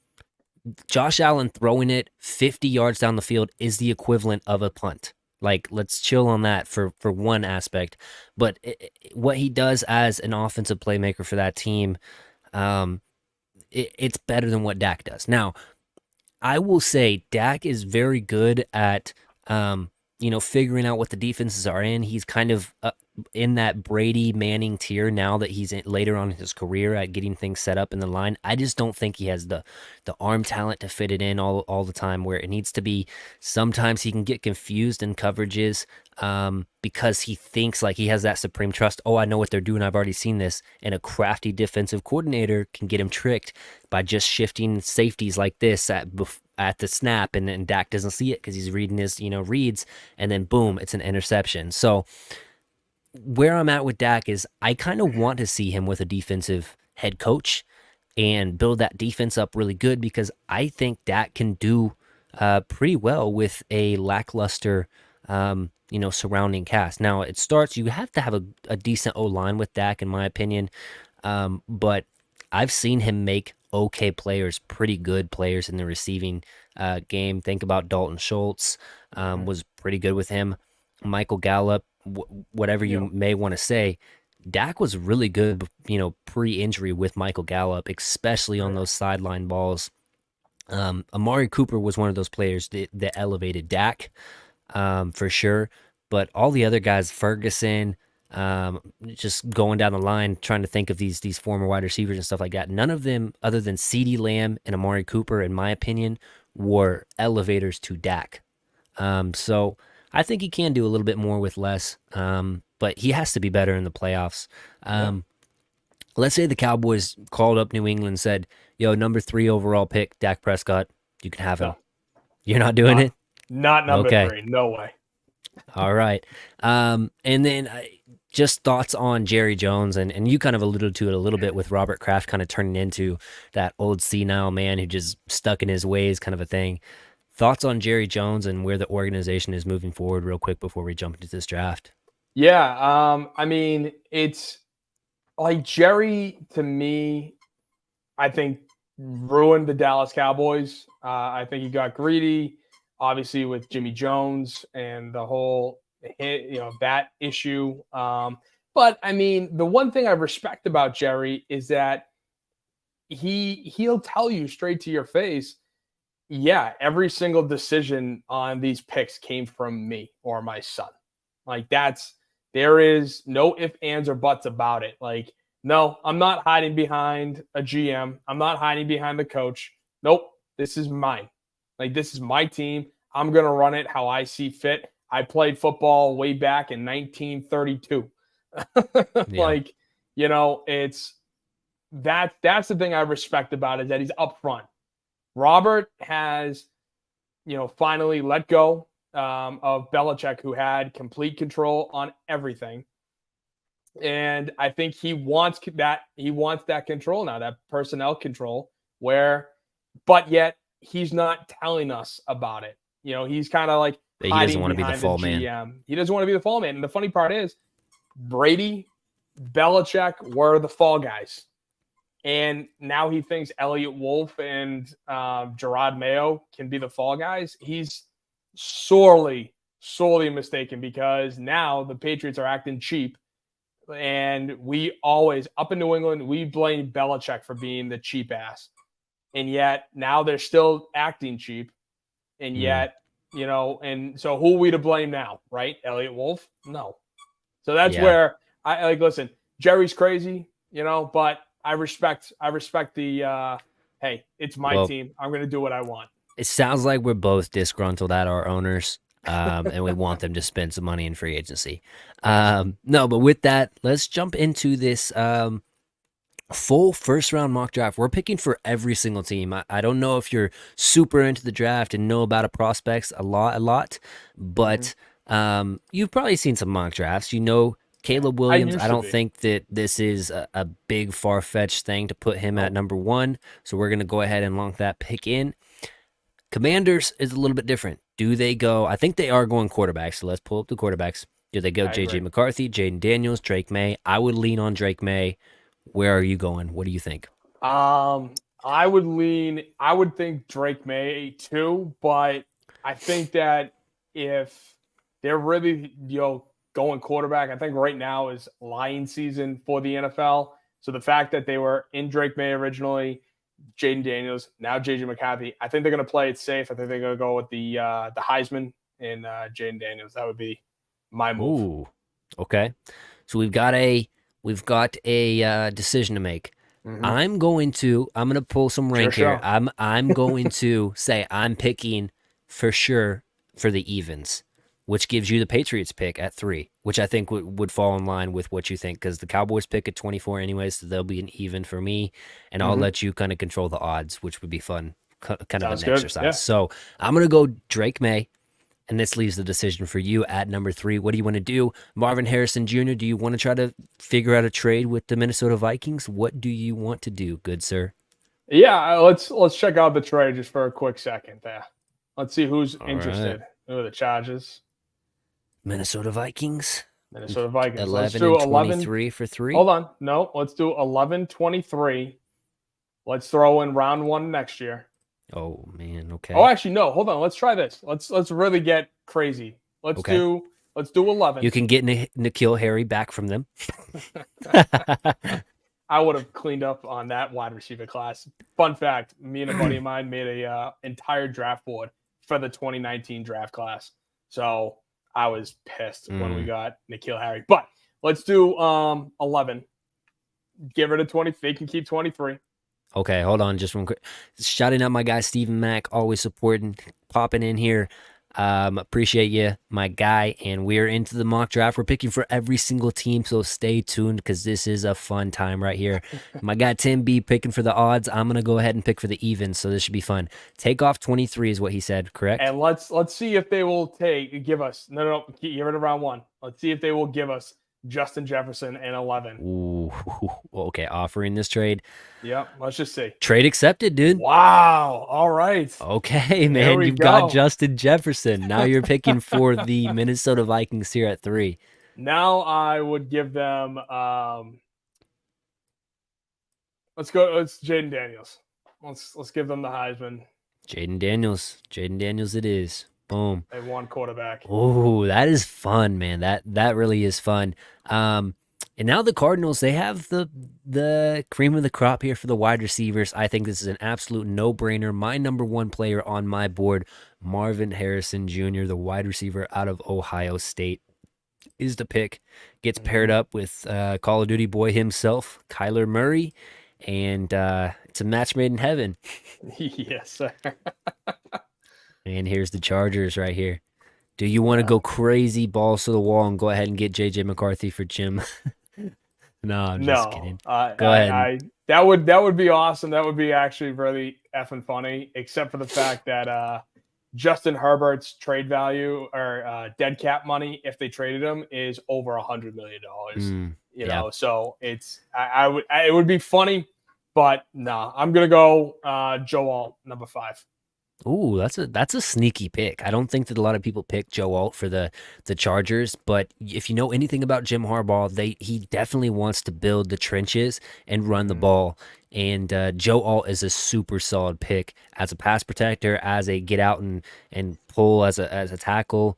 Josh Allen throwing it 50 yards down the field is the equivalent of a punt. Like, let's chill on that for one aspect. But what he does as an offensive playmaker for that team, it's better than what Dak does. Now, I will say Dak is very good at, figuring out what the defenses are in. He's kind of in that Brady Manning tier now that he's later on in his career at getting things set up in the line. I just don't think he has the arm talent to fit it in all the time where it needs to be. Sometimes he can get confused in coverages because he thinks like he has that supreme trust. Oh, I know what they're doing. I've already seen this. And a crafty defensive coordinator can get him tricked by just shifting safeties like this at the snap, and Dak doesn't see it because he's reading his reads, and then boom, it's an interception. So where I'm at with Dak is I kind of want to see him with a defensive head coach and build that defense up really good because I think Dak can do pretty well with a lackluster, surrounding cast. Now it starts, you have to have a decent O line with Dak, in my opinion. But I've seen him make okay players, pretty good players in the receiving game. Think about Dalton Schultz, was pretty good with him. Michael Gallup, whatever you may want to say. Dak was really good, pre-injury with Michael Gallup, especially on those sideline balls. Amari Cooper was one of those players that elevated Dak, for sure. But all the other guys, Ferguson, just going down the line, trying to think of these former wide receivers and stuff like that. None of them, other than CeeDee Lamb and Amari Cooper, in my opinion, were elevators to Dak. So I think he can do a little bit more with less, but he has to be better in the playoffs. Let's say the Cowboys called up New England and said, yo, number 3 overall pick, Dak Prescott, you can have him. No. You're not doing it? Not number Okay. 3. No way. All right. And then just thoughts on Jerry Jones, and you kind of alluded to it a little bit with Robert Kraft kind of turning into that old senile man who just stuck in his ways kind of a thing. Thoughts on Jerry Jones and where the organization is moving forward real quick before we jump into this draft? Yeah. I mean, it's like Jerry, to me, I think ruined the Dallas Cowboys. I think he got greedy, obviously with Jimmy Jones and the whole, that issue. But I mean, the one thing I respect about Jerry is that he'll tell you straight to your face, yeah, every single decision on these picks came from me or my son. Like there is no ifs, ands, or buts about it. Like, no, I'm not hiding behind a GM. I'm not hiding behind the coach. Nope, this is mine. Like, this is my team. I'm going to run it how I see fit. I played football way back in 1932. Like, it's that's the thing I respect about it, is that he's upfront. Robert has, finally let go of Belichick, who had complete control on everything. And I think he wants that. He wants that control now, that personnel control, but yet he's not telling us about it. He's kind of like He doesn't hiding want to be the behind the fall man. GM. He doesn't want to be the fall man. And the funny part is, Brady, Belichick were the fall guys. And now he thinks Elliott Wolf and Gerard Mayo can be the fall guys. He's sorely mistaken, because now the Patriots are acting cheap. And we always, up in New England, we blame Belichick for being the cheap ass. And yet now they're still acting cheap. And yet, and so who are we to blame now, right? Elliott Wolf? No. So that's where I listen, Jerry's crazy, but I respect the hey, it's my team. I'm going to do what I want. It sounds like we're both disgruntled at our owners, and we want them to spend some money in free agency. No, but with that, let's jump into this full first round mock draft. We're picking for every single team. I don't know if you're super into the draft and know about a prospects a lot, but you've probably seen some mock drafts. Caleb Williams, I don't think that this is a big far-fetched thing to put him at number 1, so we're going to go ahead and lock that pick in. Commanders is a little bit different. Do they go? I think they are going quarterbacks, so let's pull up the quarterbacks. Do they go J.J. McCarthy, Jaden Daniels, Drake May? I would lean on Drake May. Where are you going? What do you think? I would think Drake May too, but I think that if they're really, going quarterback, I think right now is lying season for the NFL. So the fact that they were in Drake May originally, Jaden Daniels, now J.J. McCarthy, I think they're going to play it safe. I think they're going to go with the Heisman and Jaden Daniels. That would be my move. Ooh, okay. So we've got a decision to make. I'm going to pull some rank here. I'm going to say I'm picking for sure for the evens, which gives you the Patriots pick at 3, which I think would fall in line with what you think, because the Cowboys pick at 24 anyways, so they'll be an even for me, and I'll let you kind of control the odds, which would be fun, kind of an exercise. Yeah. So I'm going to go Drake May, and this leaves the decision for you at number 3. What do you want to do? Marvin Harrison Jr., do you want to try to figure out a trade with the Minnesota Vikings? What do you want to do, good sir? Yeah, let's check out the trade just for a quick second there. Let's see who's interested. Right. The Chargers. Minnesota Vikings. 11 and 23 for 3. Hold on. No, let's do 11-23. Let's throw in round 1 next year. Oh man, okay. Oh, actually, no. Hold on. Let's try this. Let's really get crazy. Let's do 11. You can get N'Keal Harry back from them. I would have cleaned up on that wide receiver class. Fun fact: me and a buddy of mine made a entire draft board for the 2019 draft class. So I was pissed when we got N'Keal Harry. But let's do 11. Get rid of 20. They can keep 23. Okay, hold on just one quick. Shouting out my guy Stephen Mack, always supporting, popping in here. Appreciate you, my guy. And we're into the mock draft. We're picking for every single team, so stay tuned because this is a fun time right here. My guy Tim B picking for the odds. I'm gonna go ahead and pick for the evens, so this should be fun. Take off 23 is what he said, correct? And let's see if they will give us get rid of round 1. Let's see if they will give us Justin Jefferson and 11. Ooh, okay, offering this trade. Yep, let's just see. Trade accepted, dude. Wow. All right. Okay, man, you've got Justin Jefferson. Now you're picking for the Minnesota Vikings here at 3. Now I would give them let's Jaden Daniels. Let's give them the Heisman. Jaden Daniels it is. Boom. They won quarterback. Oh, that is fun, man. That really is fun. And now the Cardinals, they have the cream of the crop here for the wide receivers. I think this is an absolute no-brainer. My number 1 player on my board, Marvin Harrison Jr., the wide receiver out of Ohio State, is the pick. Gets paired up with Call of Duty boy himself, Kyler Murray, and it's a match made in heaven. Yes, sir. And here's the Chargers right here. Do you want to go crazy balls to the wall and go ahead and get J.J. McCarthy for Jim? No, I'm just No, kidding. Go ahead. that would be awesome. That would be actually really effing funny, except for the fact that Justin Herbert's trade value or dead cap money, if they traded him, is over $100 million. Yeah. So it would be funny, but no, I'm gonna go Joe Alt, number 5. Ooh, that's a sneaky pick. I don't think that a lot of people pick Joe Alt for the Chargers, but if you know anything about Jim Harbaugh, he definitely wants to build the trenches and run the ball. And Joe Alt is a super solid pick as a pass protector, as a get out and pull as a tackle.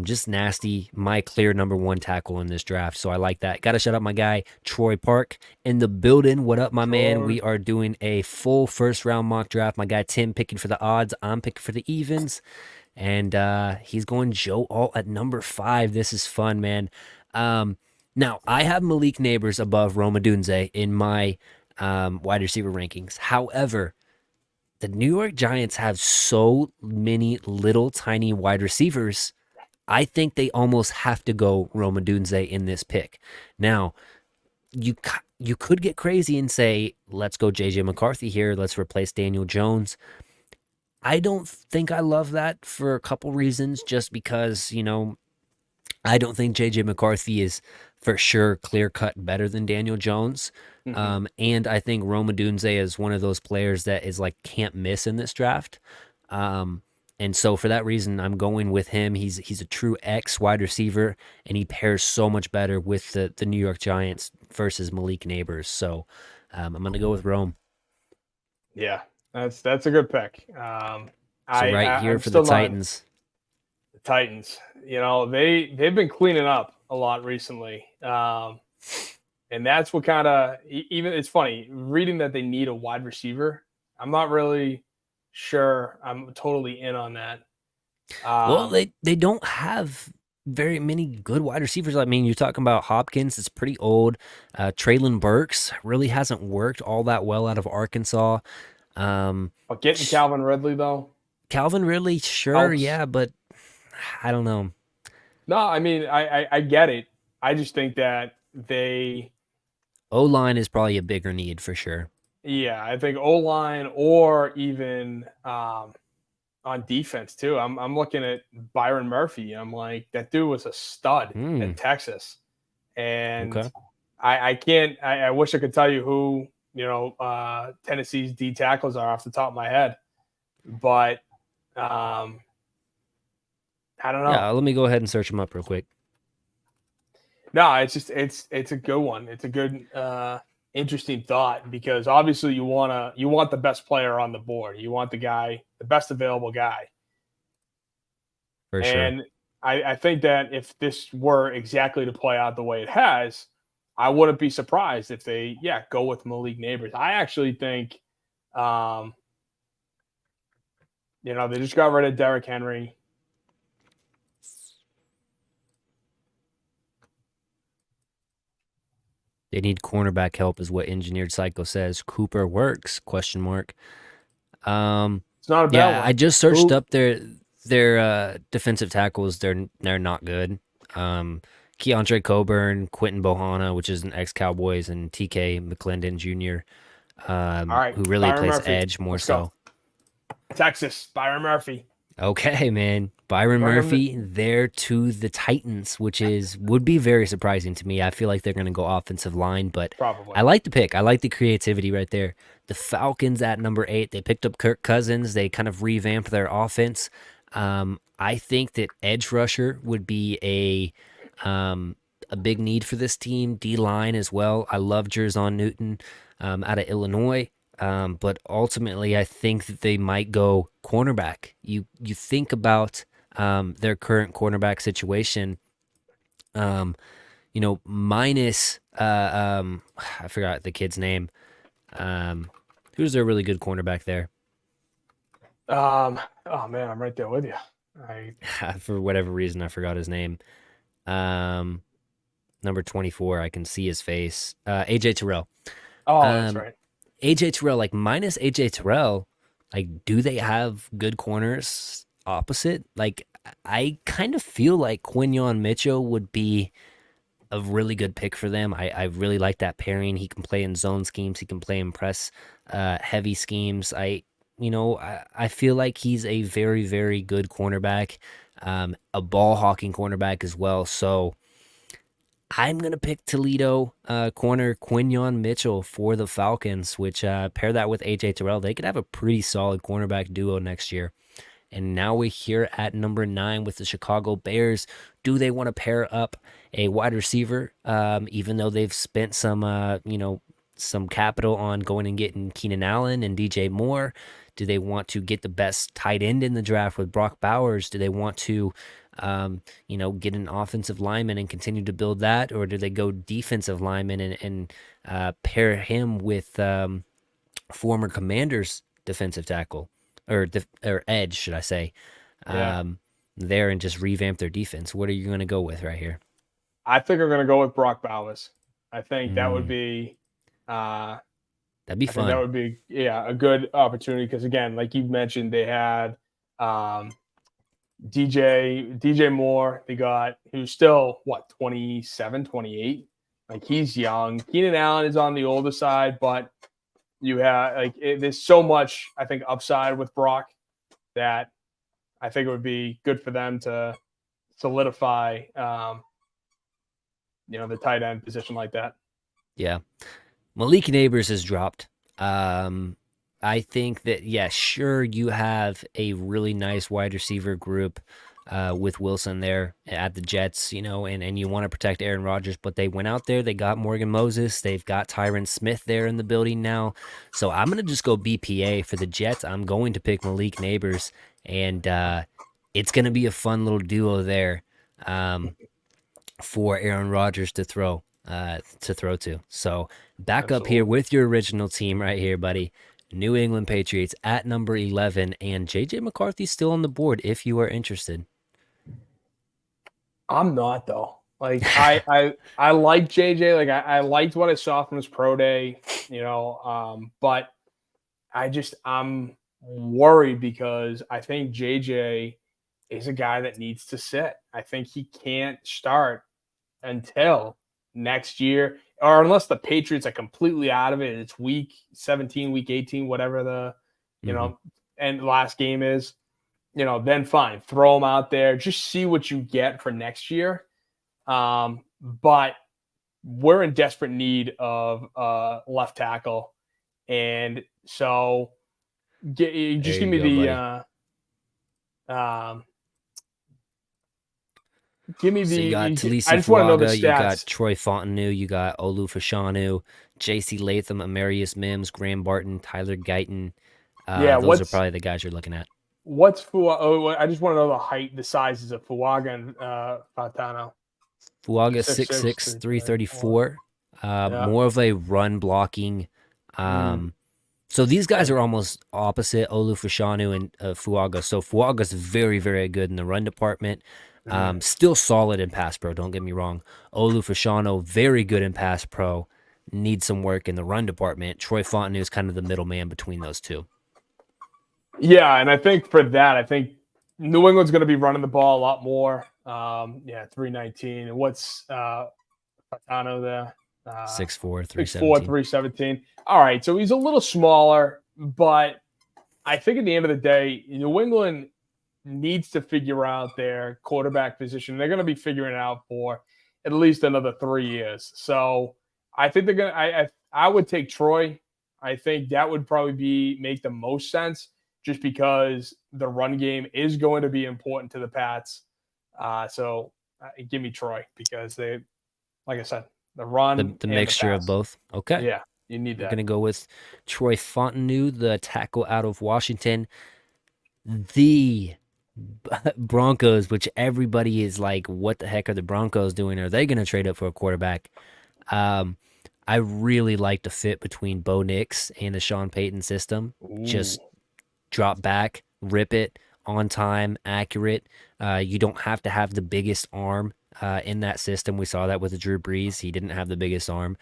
Just nasty. My clear number one tackle in this draft. So I like that. Got to shout out my guy Troy Park in the building. What up, my man? Sure. We are doing a full first round mock draft. My guy Tim picking for the odds. I'm picking for the evens, and he's going Joe Alt at number 5. This is fun, man. Now I have Malik Neighbors above Roma Dunze in my wide receiver rankings. However, the New York Giants have so many little tiny wide receivers. I think they almost have to go Roma Dunze in this pick. Now, you could get crazy and say, let's go JJ McCarthy here. Let's replace Daniel Jones. I don't think I love that for a couple reasons, just because, I don't think JJ McCarthy is for sure clear cut better than Daniel Jones. And I think Roma Dunze is one of those players that is like can't miss in this draft. And so for that reason, I'm going with him. He's a true X wide receiver, and he pairs so much better with the New York Giants versus Malik Neighbors. So I'm gonna go with Rome. Yeah, that's a good pick. So right here I'm for the still not Titans. the Titans. They've been cleaning up a lot recently, and that's what kind of even. It's funny reading that they need a wide receiver. I'm not really sure. I'm totally in on that. Well, they don't have very many good wide receivers. I mean, you're talking about Hopkins. It's pretty old. Traylon Burks really hasn't worked all that well out of Arkansas. But getting Calvin Ridley though, Calvin Ridley, sure, helps. yeah, but I don't know. No, I mean I get it. I just think that O-line is probably a bigger need for sure. yeah, I think O line or even on defense too. I'm looking at Byron Murphy. I'm like, that dude was a stud Hmm. at Texas, and Okay. I can't. I wish I could tell you who Tennessee's D tackles are off the top of my head, but um, I don't know. Yeah, let me go ahead and search him up real quick. No, it's a good one. It's a good interesting thought because obviously you want the best player on the board. You want the best available guy. For sure. And I think that if this were exactly to play out the way it has, I wouldn't be surprised if they go with Malik Neighbors. I actually think they just got rid of Derrick Henry. They need cornerback help, is what Engineered Psycho says. Cooper works? Question mark. It's not a bad Yeah, one. I just searched up their defensive tackles. They're not good. Keontre Coburn, Quentin Bohanna, which is an ex-Cowboys, and TK McClendon Jr., All right, who really Byron plays Murphy. edge more Let's go. so. Texas, Byron Murphy. Okay, man. Byron Murphy there to the Titans, which would be very surprising to me. I feel like they're going to go offensive line, but Probably. I like the pick. I like the creativity right there. The Falcons at number 8, they picked up Kirk Cousins. They kind of revamped their offense. I think that edge rusher would be a big need for this team. D line as well. I love Jerzon Newton out of Illinois. But ultimately, I think that they might go cornerback. You think about their current cornerback situation. Minus I forgot the kid's name. Who's their really good cornerback there? Oh man, I'm right there with you. For whatever reason, I forgot his name. Number 24, I can see his face. AJ Terrell. That's Um, right. AJ Terrell, like minus AJ Terrell, like do they have good corners opposite? Like I kind of feel like Quinyon Mitchell would be a really good pick for them. I really like that pairing. He can play in zone schemes. He can play in press heavy schemes. I feel like he's a very, very good cornerback, a ball hawking cornerback as well. So I'm gonna pick Toledo corner Quinyon Mitchell for the Falcons, which pair that with AJ Terrell, they could have a pretty solid cornerback duo next year. And now we're here at number 9 with the Chicago Bears. Do they want to pair up a wide receiver? Even though they've spent some capital on going and getting Keenan Allen and DJ Moore. Do they want to get the best tight end in the draft with Brock Bowers? Do they want to, get an offensive lineman and continue to build that, or do they go defensive lineman and pair him with former Commanders defensive tackle or edge, should I say? Yeah. There and just revamp their defense. What are you going to go with right here? I think I'm going to go with Brock Bowers. I think that would be that'd be I fun. think that would be a good opportunity because again, like you mentioned, they had DJ Moore. They got who's still 27, 28. Like he's young. Keenan Allen is on the older side, but you have there's so much I think upside with Brock that I think it would be good for them to solidify the tight end position like that. Yeah. Malik Neighbors has dropped. I think that, yeah, sure, you have a really nice wide receiver group with Wilson there at the Jets, and you want to protect Aaron Rodgers, but they went out there, they got Morgan Moses, they've got Tyron Smith there in the building now. So I'm going to just go BPA for the Jets. I'm going to pick Malik Neighbors, and it's going to be a fun little duo there for Aaron Rodgers to throw to. So back Absolutely. up here with your original team right here, buddy. New England Patriots at number 11, and JJ McCarthy's still on the board if you are interested. I'm not though. Like I like JJ. Like I liked what I saw from his pro day, but I'm worried because I think JJ is a guy that needs to sit. I think he can't start until next year, or unless the Patriots are completely out of it. It's week 17, week 18, whatever the, and last game is, then fine. Throw him out there. Just see what you get for next year. But we're in desperate need of left tackle. And so give me the give me so you got the. Talisi I just want to know the Fuaga, you got stats. Troy Fontenot, you got Olu Fashanu, J.C. Latham, Amarius Mims, Graham Barton, Tyler Guyton. Those are probably the guys you're looking at. What's Fuaga? Oh, I just want to know the height, the sizes of Fuaga and Fatano. Fuaga 6'6", 334. More of a run blocking. So these guys are almost opposite, Olu Fashanu and Fuaga. So Fuaga's very, very good in the run department. Still solid in pass pro, don't get me wrong. Olu Fashanu, very good in pass pro. Needs some work in the run department. Troy Fontenot is kind of the middleman between those two. Yeah, and I think for that, I think New England's going to be running the ball a lot more. 319. And what's Fatano there? 6'4", 317. All right, so he's a little smaller, but I think at the end of the day, New England needs to figure out their quarterback position. They're going to be figuring it out for at least another 3 years. So I think they're going to I would take Troy. I think that would probably make the most sense just because the run game is going to be important to the Pats. So give me Troy because they, like I said, the run, the mixture of both. Okay. Yeah, you need that. We're going to go with Troy Fontenot, the tackle out of Washington. The Broncos, which everybody is like, what the heck are the Broncos doing? Are they going to trade up for a quarterback? I really like the fit between Bo Nix and the Sean Payton system. Ooh. Just drop back, rip it, on time, accurate. You don't have to have the biggest arm in that system. We saw that with Drew Brees. He didn't have the biggest arm.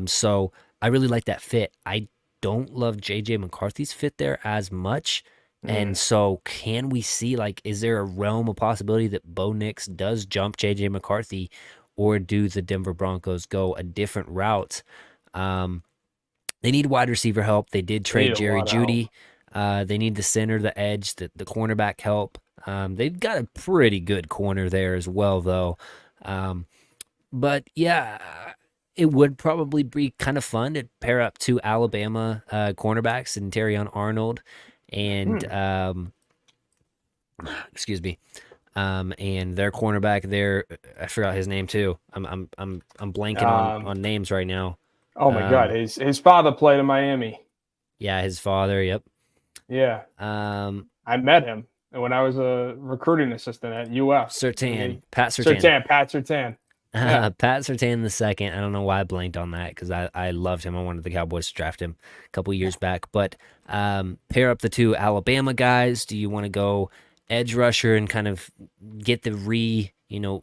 So I really like that fit. I don't love J.J. McCarthy's fit there as much. And so can we see, is there a realm of possibility that Bo Nix does jump J.J. McCarthy, or do the Denver Broncos go a different route? They need wide receiver help. They did They need trade a Jerry lot of help. Jeudy. They need the center, the edge, the cornerback help. They've got a pretty good corner there as well, though. Um, but yeah, it would probably be kind of fun to pair up two Alabama cornerbacks and Terrion Arnold and Hmm. excuse me, and their cornerback there. I forgot his name too. I'm blanking on Um, names right now. oh my God, Um, his father played in Miami. yeah, his father. Yep. Yeah, Um, I met him when I was a recruiting assistant at UF. Sertan, Pat Sertan. Sertan, Pat Sertan. Yeah, Pat Sertan the second. I don't know why I blanked on that because I loved him. I wanted the Cowboys to draft him a couple years back. But pair up the two Alabama guys. Do you want to go edge rusher and kind of get the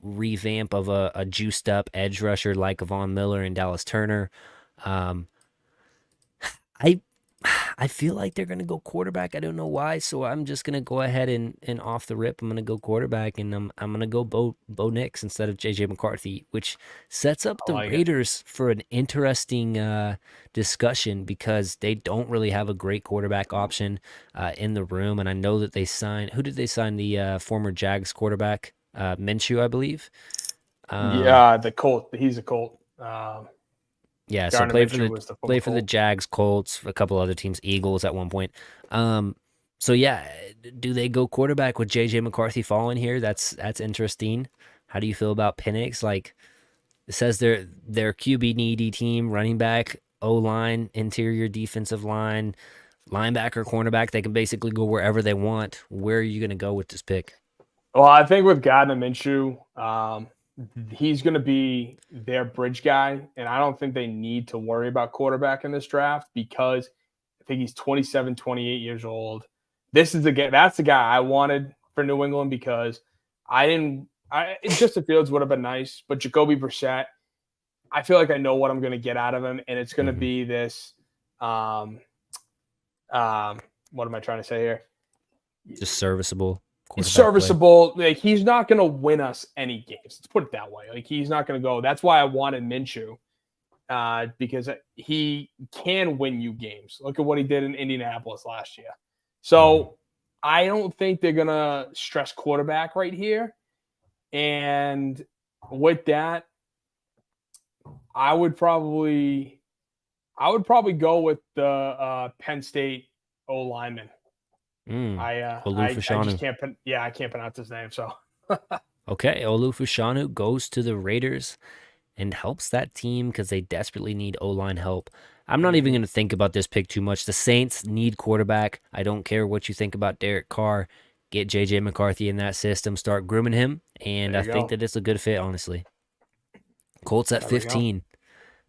revamp of a juiced up edge rusher like Von Miller and Dallas Turner? Um, I I feel like they're gonna go quarterback. I don't know why, so I'm just gonna go ahead and off the rip, I'm gonna go quarterback, and I'm gonna go Bo Nix instead of JJ McCarthy, which sets up I the like it. Raiders for an interesting discussion because they don't really have a great quarterback option in the room, and I know that they signed. Who did they sign? The former Jags quarterback, Minshew, I believe. Um, Yeah, the Colt. He's a Colt. Yeah, so Gardner Minshew was the former play for the Colt. Jags, Colts, a couple other teams, Eagles at one point. Um, so yeah, do they go quarterback with JJ McCarthy falling here? That's interesting. How do you feel about Penix? Like it says they're QB needy team, running back, O line, interior defensive line, linebacker, cornerback. They can basically go wherever they want. Where are you gonna go with this pick? Well, I think with Gardner Minshew, he's going to be their bridge guy, and I don't think they need to worry about quarterback in this draft because I think he's 27, 28 years old. This is the guy. That's the guy I wanted for New England because I didn't. Justin Fields would have been nice, but Jacoby Brissett, I feel like I know what I'm going to get out of him, and it's going to Hmm. be this. Um, what am I trying to say here? Just serviceable He's quarterback play. serviceable. Like he's not going to win us any games. Let's put it that way. Like he's not going to go. That's why I wanted Minshew because he can win you games. Look at what he did in Indianapolis last year. Hmm. So I don't think they're going to stress quarterback right here. And with that, I would probably go with the Penn State O lineman. I just Olufashanu. can't I can't pronounce his name. So Okay, Olufashanu goes to the Raiders and helps that team because they desperately need O line help. I'm not even mm-hmm. going to think about this pick too much. The Saints need quarterback. I don't care what you think about Derek Carr. Get JJ McCarthy in that system, start grooming him, and There I you think go. that it's a good fit, honestly. Colts at There we go. 15.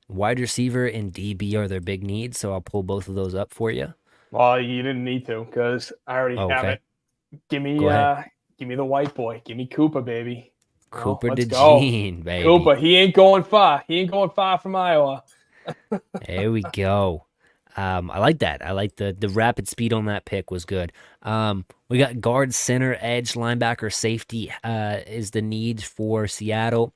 Wide receiver and DB are their big needs, so I'll pull both of those up for you. Well, you didn't need to because I already Oh, have okay. it. Give me Go ahead. give me the white boy. Give me Cooper, baby. Cooper Let's go. DeJean, baby. Cooper, he ain't going far. He ain't going far from Iowa. There we go. I like that. I like the rapid speed on that pick was good. We got guard, center, edge, linebacker, safety. Is the need for Seattle?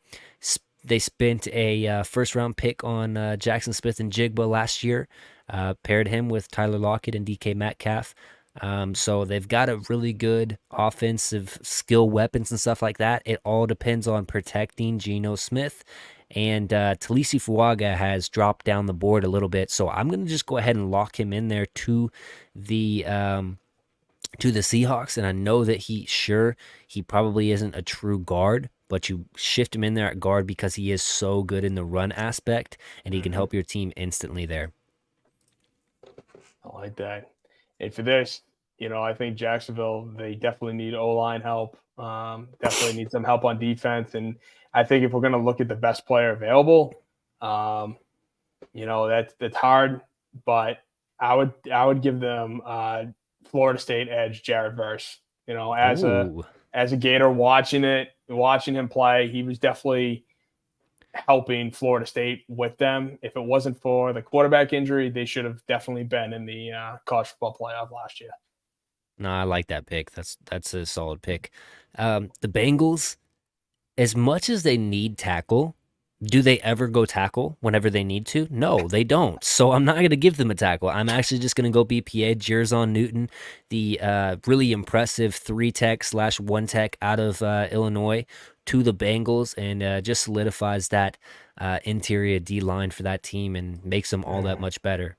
They spent a first round pick on Jackson Smith and Jigba last year. Paired him with Tyler Lockett and DK Metcalf. So they've got a really good offensive skill weapons and stuff like that. It all depends on protecting Geno Smith. And Talisi Fuaga has dropped down the board a little bit, so I'm gonna just go ahead and lock him in there to the Seahawks. And I know that he probably isn't a true guard, but you shift him in there at guard because he is so good in the run aspect, and he can Mm-hmm. help your team instantly there. I like that. And for this, I think Jacksonville, they definitely need O line help. Definitely need some help on defense. And I think if we're going to look at the best player available, um, that's hard. But I would give them Florida State edge, Jared Verse. Ooh, As a Gator watching him play, he was definitely helping Florida State with them. If it wasn't for the quarterback injury, they should have definitely been in the college football playoff last year. no, I like that pick. That's a solid pick. The Bengals, as much as they need tackle, Do they ever go tackle whenever they need to? No, they don't. So I'm not going to give them a tackle. I'm actually just going to go BPA Jerzon Newton, the really impressive 3 tech/1 tech out of Illinois, to the Bengals, and just solidifies that interior D line for that team and makes them all that much better.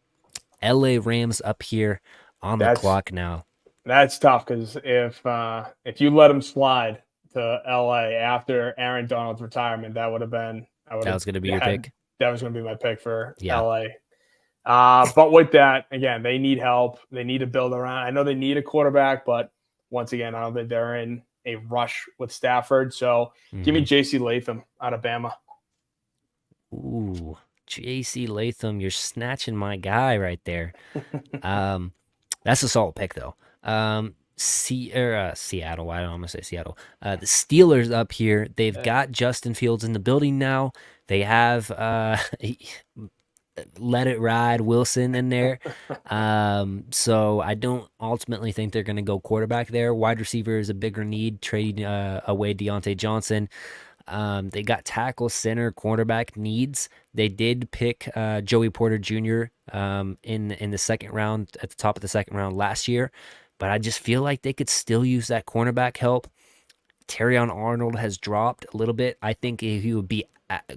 LA Rams up here on the That's clock now. that's tough because if you let him slide to LA after Aaron Donald's retirement, that would have been I would That have was going to be your had pick? that was going to be my pick for Yeah. LA. But with that, again, they need help. They need to build around. I know they need a quarterback, but once again, I don't think they're in a rush with Stafford. So give me Mm-hmm. J.C. Latham out of Bama. Ooh, J.C. Latham, you're snatching my guy right there. Um, that's a solid pick though. Seattle. Why don't I almost say Seattle? The Steelers up here. They've got Justin Fields in the building now. They have let it ride Wilson in there. So I don't ultimately think they're going to go quarterback there. Wide receiver is a bigger need. Trading away Deontay Johnson. They got tackle, center, cornerback needs. They did pick Joey Porter Jr. In the second round, at the top of the second round last year, but I just feel like they could still use that cornerback help. Terrion Arnold has dropped a little bit. I think he would be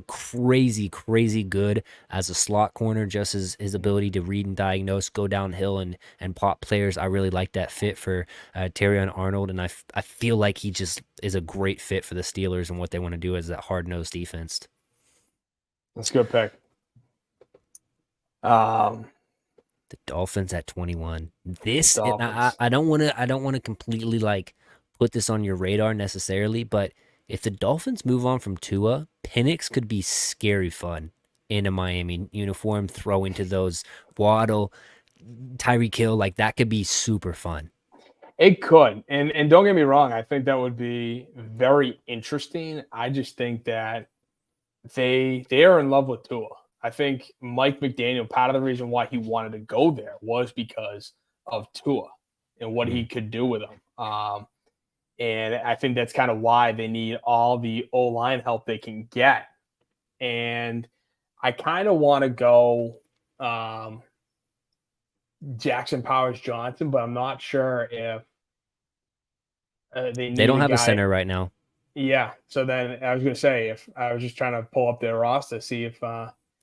crazy, crazy good as a slot corner. Just his ability to read and diagnose, go downhill and pop players. I really like that fit for Terrion Arnold, and I feel like he just is a great fit for the Steelers and what they want to do as that hard nosed defense. That's a good pick. The Dolphins at 21. This I don't want to completely like put this on your radar necessarily, but if the Dolphins move on from Tua, Penix could be scary fun in a Miami uniform, throwing to those Waddle, Tyreek Hill, like that could be super fun. It could, and don't get me wrong, I think that would be very interesting. I just think that they are in love with Tua. I think Mike McDaniel, part of the reason why he wanted to go there was because of Tua and what he could do with him. And I think that's kind of why they need all the O-line help they can get. And I kind of want to go Jackson Powers Johnson, but I'm not sure if they They need don't a have a guy. center right now. Yeah. So then I was going to say, if I was just trying to pull up their roster, see if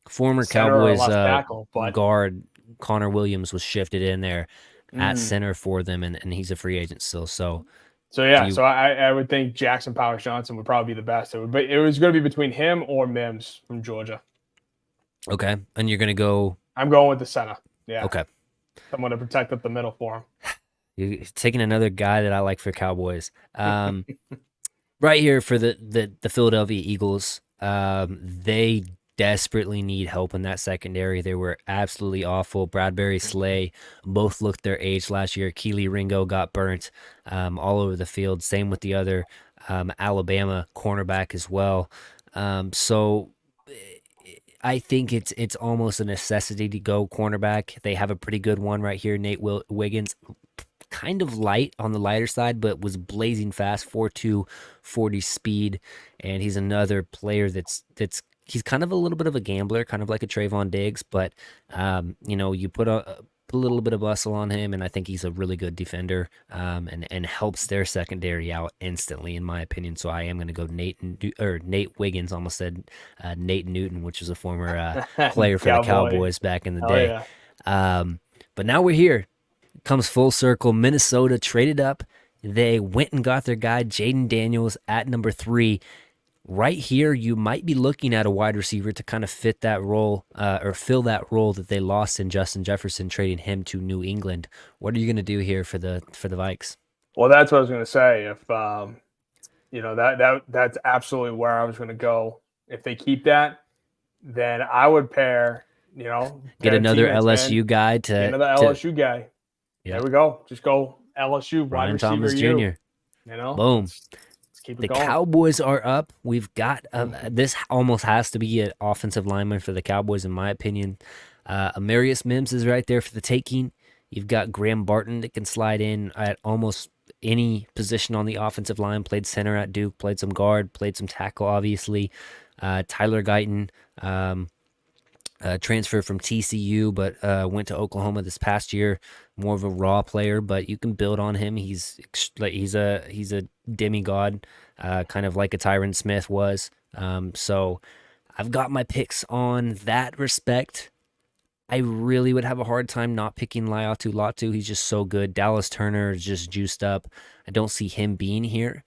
Former center or Cowboys left tackle, but guard Connor Williams was shifted in there at center for them, and he's a free agent still. So yeah, so I would think Jackson Powers Johnson would probably be the best. But it was going to be between him or Mims from Georgia. Okay, and you're gonna go. I'm going with the center. Yeah. Okay. Someone to protect up the middle for him. You're taking another guy that I like for Cowboys. Right here for the Philadelphia Eagles. They desperately need help in that secondary. They were absolutely awful. Bradbury, Slay, both looked their age last year. Keely Ringo got burnt all over the field. Same with the other Alabama cornerback as well. So I think it's almost a necessity to go cornerback. They have a pretty good one right here, Nate Wiggins. Kind of light on the lighter side, but was blazing fast, 4.2 40 speed, and he's another player that's he's kind of a little bit of a gambler, kind of like a Trayvon Diggs, but you put a little bit of muscle on him, and I think he's a really good defender, and helps their secondary out instantly, in my opinion. So I am going to go Nate Wiggins. Almost said Nate Newton, which was a former player for the Cowboys back in the day. Yeah. But now we're here. Comes full circle. Minnesota traded up. They went and got their guy Jaden Daniels at number 3. Right here, you might be looking at a wide receiver to kind of fit that role or fill that role that they lost in Justin Jefferson, trading him to New England. What are you going to do here for the Vikes? Well, that's what I was going to say. If that's absolutely where I was going to go. If they keep that, then I would pair. Get another LSU guy another LSU guy. Yeah. There we go. Just go LSU wide Ryan receiver Thomas Jr. Boom. Let's keep it the going. Cowboys are up. We've got this almost has to be an offensive lineman for the Cowboys, in my opinion. Amarius Mims is right there for the taking. You've got Graham Barton that can slide in at almost any position on the offensive line. Played center at Duke, played some guard, played some tackle, obviously. Tyler Guyton, transfer from TCU, but went to Oklahoma this past year. More of a raw player, but you can build on him. He's a demigod, kind of like a Tyron Smith was. So I've got my picks on that respect. I really would have a hard time not picking Laiatu Latu. He's just so good. Dallas Turner is just juiced up. I don't see him being here,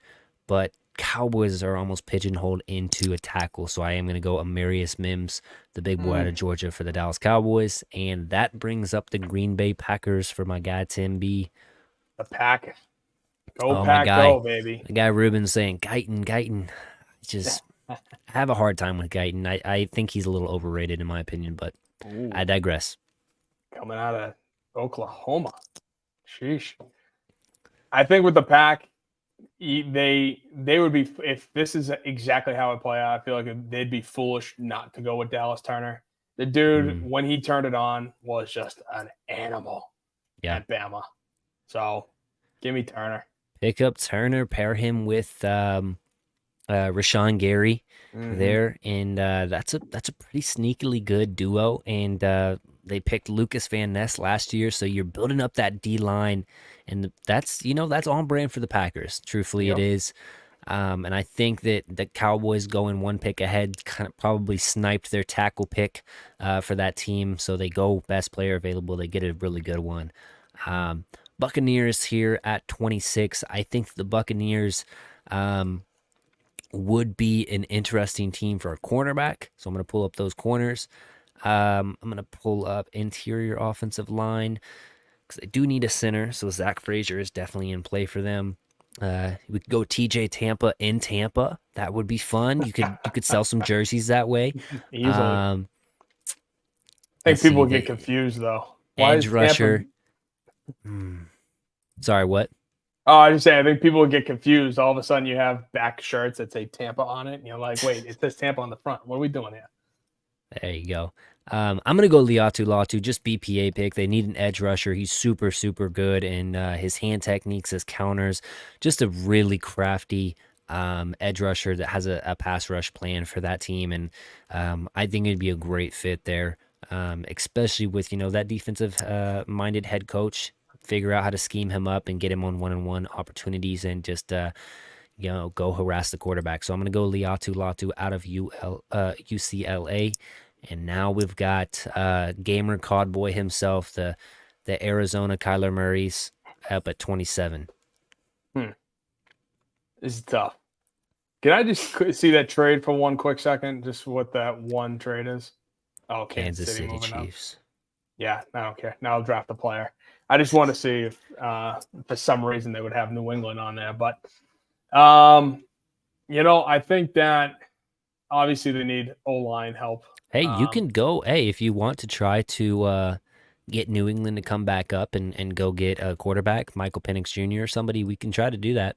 but Cowboys are almost pigeonholed into a tackle, so I am going to go Amarius Mims, the big boy out of Georgia for the Dallas Cowboys, and that brings up the Green Bay Packers for my guy Tim B. The Pack. Go Oh, my Pack, guy, go, baby. the guy Ruben saying Guyton. Just I have a hard time with Guyton. I think he's a little overrated in my opinion, but Ooh, I digress. coming out of Oklahoma. Sheesh. I think with the Pack, they would be, if this is exactly how it play out, I feel like they'd be foolish not to go with Dallas Turner. The dude, when he turned it on, was just an animal at Bama. So give me Turner. Pick up Turner, pair him with Rashawn Gary there, and that's a pretty sneakily good duo. And they picked Lucas Van Ness last year, so you're building up that D line, and that's that's on brand for the Packers. Truthfully, it is. And I think that the Cowboys going one pick ahead kind of probably sniped their tackle pick for that team, so they go best player available. They get a really good one. Buccaneers here at 26. I think the Buccaneers would be an interesting team for a cornerback. So I'm going to pull up those corners. I'm going to pull up interior offensive line because they do need a center. So Zach Frazier is definitely in play for them. We could go TJ Tampa in Tampa. That would be fun. You could sell some jerseys that way. Easily. I think people would get confused though. Why edge rusher. Sorry, what? Oh, I just say I think people would get confused. All of a sudden, you have back shirts that say Tampa on it, and you're like, "Wait, it says Tampa on the front. What are we doing here?" There you go. I'm gonna go Laiatu Latu, just BPA pick. They need an edge rusher. He's super good, and his hand techniques, his counters, just a really crafty edge rusher that has a pass rush plan for that team, and I think it'd be a great fit there, especially with that defensive minded head coach. Figure out how to scheme him up and get him on one-on-one opportunities and just go harass the quarterback. So I'm going to go Laiatu Latu out of UCLA. And now we've got gamer Codboy himself, the Arizona Kyler Murray's up at 27. This is tough. Can I just see that trade for one quick second? Just what that one trade is? Oh, Kansas City Chiefs. Up. Yeah, I don't care. Now I'll draft the player. I just want to see if for some reason they would have New England on there. But, I think that obviously they need O-line help. Hey, you can go. Hey, if you want to try to get New England to come back up and go get a quarterback, Michael Penix Jr. or somebody, we can try to do that.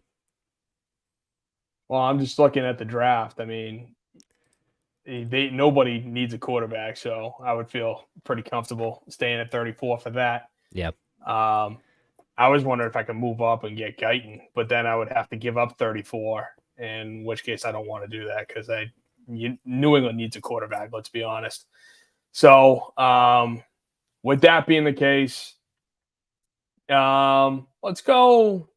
Well, I'm just looking at the draft. I mean, nobody needs a quarterback, so I would feel pretty comfortable staying at 34 for that. Yep. I was wondering if I could move up and get Guyton, but then I would have to give up 34, in which case I don't want to do that because New England needs a quarterback, let's be honest. So with that being the case, let's go.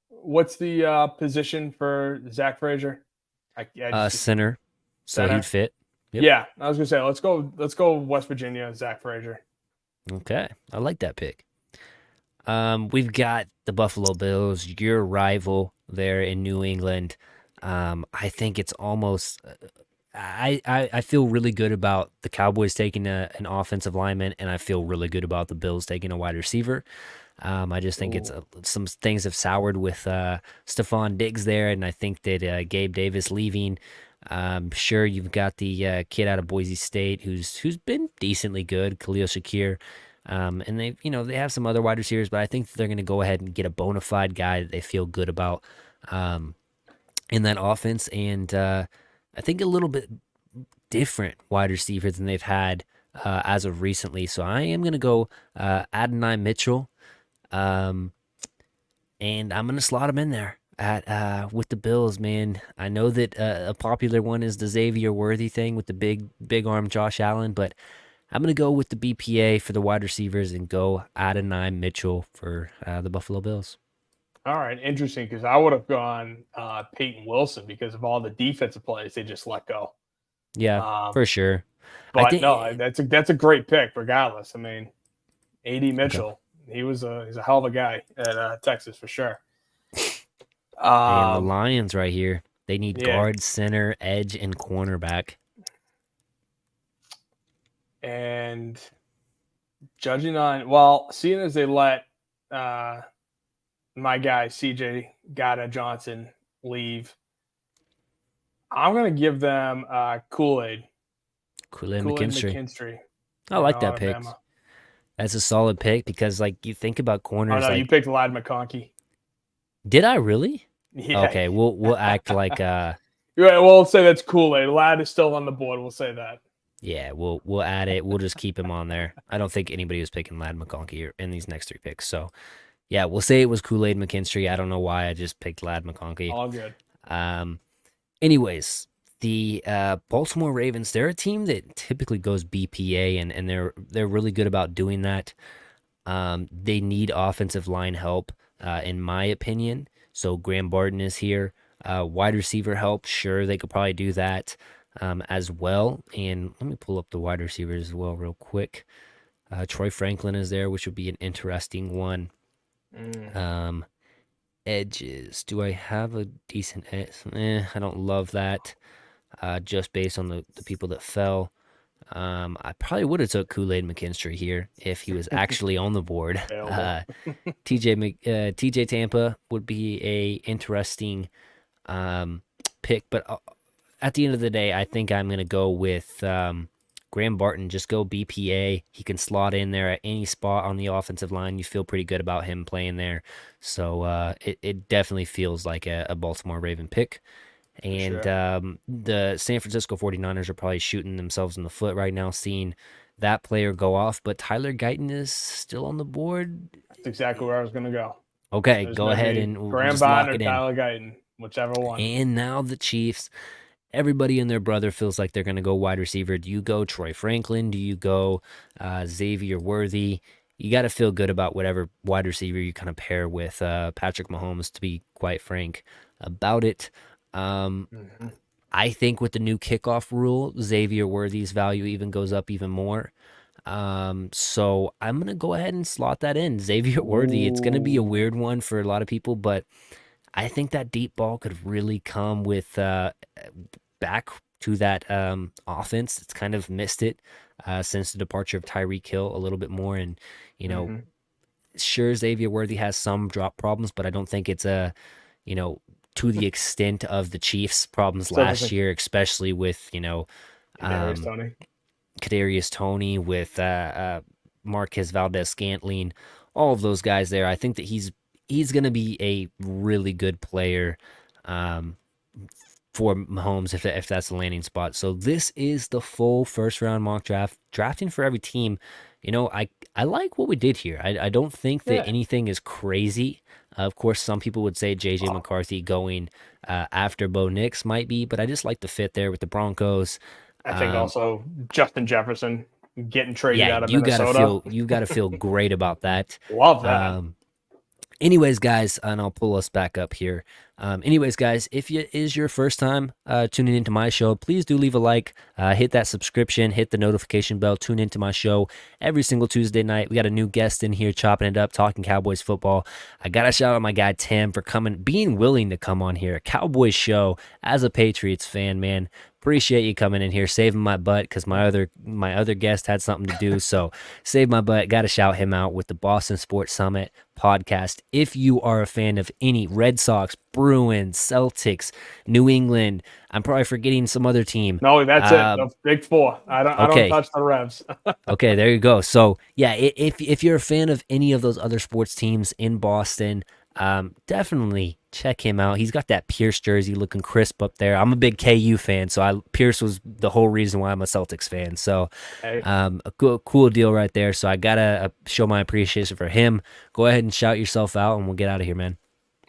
What's the position for Zach Frazier? Center. So he'd fit. Yep. Yeah, I was gonna say let's go West Virginia, Zach Frazier. Okay, I like that pick. We've got the Buffalo Bills, your rival there in New England. I think it's almost. I feel really good about the Cowboys taking an offensive lineman, and I feel really good about the Bills taking a wide receiver. I just think it's some things have soured with Stephon Diggs there, and I think that Gabe Davis leaving. Sure, you've got the kid out of Boise State who's been decently good, Khalil Shakir, and they have some other wide receivers, but I think they're going to go ahead and get a bona fide guy that they feel good about in that offense, and I think a little bit different wide receiver than they've had as of recently. So I am going to go Adonai Mitchell, and I'm going to slot him in there. at with the Bills, man. I know that a popular one is the Xavier Worthy thing with the big arm Josh Allen, but I'm gonna go with the BPA for the wide receivers and go Adonai Mitchell for the Buffalo Bills. All right, interesting, because I would have gone Peyton Wilson because of all the defensive plays they just let go. Yeah, Um, for sure. I but think. no, that's a great pick regardless. I mean, AD Okay. Mitchell, he's a hell of a guy at Texas for sure. And the Um, Lions right here. They need yeah, guard, center, edge, and cornerback. and judging on, well, seeing as they let uh, my guy CJ Gata Johnson leave, I'm gonna give them Kool-Aid Kool-Aid McKinstry. McKinstry I in like that pick. Alabama. That's a solid pick because, like, you think about Oh corners. no, you Like, picked Lad McConkey. did I really? Yeah, Okay, we'll act like yeah. We'll say that's Kool-Aid. Lad is still on the board. We'll say that. yeah, we'll add it. We'll just keep him on there. I don't think anybody was picking Lad McConkey in these next three picks. So yeah, we'll say it was Kool-Aid McKinstry. I don't know why I just picked Lad McConkey. All good. Um, anyways, the Baltimore Ravens, they're a team that typically goes BPA, and they're really good about doing that. They need offensive line help, in my opinion. So Graham Barton is here. Wide receiver help, sure, they could probably do that as well. And let me pull up the wide receivers as well, real quick. Troy Franklin is there, which would be an interesting one. Mm. Um, Edges. Do I have a decent edge? I don't love that. Just based on the people that fell. I probably would have took Kool-Aid McKinstry here if he was actually on the board. Available. TJ Tampa would be a interesting pick, but at the end of the day, I think I'm gonna go with Graham Barton. Just go BPA. He can slot in there at any spot on the offensive line. You feel pretty good about him playing there. So it definitely feels like a Baltimore Raven pick. For And sure. the San Francisco 49ers are probably shooting themselves in the foot right now, seeing that player go off. But Tyler Guyton is still on the board. That's exactly where I was going to go. Okay, It was go going to ahead be and we'll Graham just Bond lock or it in. Tyler Guyton, whichever one. And now the Chiefs. Everybody and their brother feels like they're going to go wide receiver. Do you go Troy Franklin? Do you go Xavier Worthy? You got to feel good about whatever wide receiver you kind of pair with Patrick Mahomes, to be quite frank about it. Mm-hmm. I think with the new kickoff rule, Xavier Worthy's value even goes up even more. So I'm gonna go ahead and slot that in. Xavier Worthy. It's gonna be a Ooh. weird one for a lot of people, but I think that deep ball could really come with back to that offense. It's kind of missed it since the departure of Tyreek Hill a little bit more. And you know, Mm-hmm. sure, Xavier Worthy has some drop problems, but I don't think it's a you know to the extent of the Chiefs' problems So last doesn't year, especially with Kadarius um, Toney. Kadarius Toney, with Marquez Valdez Scantling, all of those guys there. I think that he's going to be a really good player um, for Mahomes if that's the landing spot. So this is the full first round mock draft, drafting for every team. I like what we did here. I don't think that Yeah. anything is crazy. Of course, some people would say JJ McCarthy going after Bo Nix might be, but I just like the fit there with the Broncos. I think Um, also Justin Jefferson getting traded yeah, out of Minnesota. you gotta feel great about that. Love that. Um, anyways, guys, and I'll pull us back up here. Anyways, guys, if it is your first time tuning into my show, please do leave a like, hit that subscription, hit the notification bell, tune into my show every single Tuesday night. We got a new guest in here chopping it up, talking Cowboys football. I got to shout out my guy Tim for being willing to come on here. A Cowboys show as a Patriots fan, man. Appreciate you coming in here, saving my butt because my other guest had something to do. So save my butt. Got to shout him out with the Boston Sports Summit podcast. If you are a fan of any Red Sox, Bruins, Celtics, New England, I'm probably forgetting some other team. No, that's it. The big four. I don't Okay. touch the Revs. Okay, there you go. So yeah, if you're a fan of any of those other sports teams in Boston, definitely check him out. He's got that Pierce jersey looking crisp up there. I'm a big KU fan, so Pierce was the whole reason why I'm a Celtics fan. So Hey, a cool deal right there. So I gotta show my appreciation for him. Go ahead and shout yourself out, and we'll get out of here, man.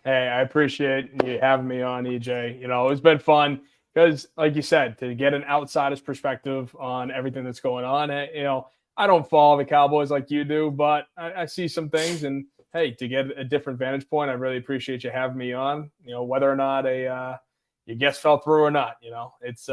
Hey, I appreciate you having me on, EJ. It's been fun because, like you said, to get an outsider's perspective on everything that's going on. I don't follow the Cowboys like you do, but I see some things, and hey, to get a different vantage point, I really appreciate you having me on. Whether or not your guest fell through or not, it's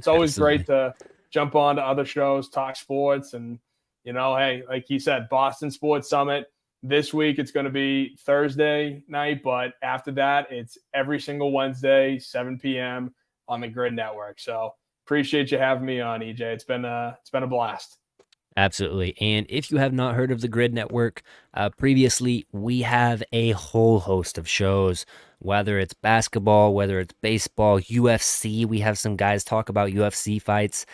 always great Absolutely. to jump on to other shows, talk sports, and hey, like he said, Boston Sports Summit. This week it's going to be Thursday night, but after that, it's every single Wednesday, 7 p.m. on the Grid Network. So appreciate you having me on, EJ. It's been a blast. Absolutely. And if you have not heard of the Grid Network, previously we have a whole host of shows, whether it's basketball, whether it's baseball, UFC. We have some guys talk about UFC fights.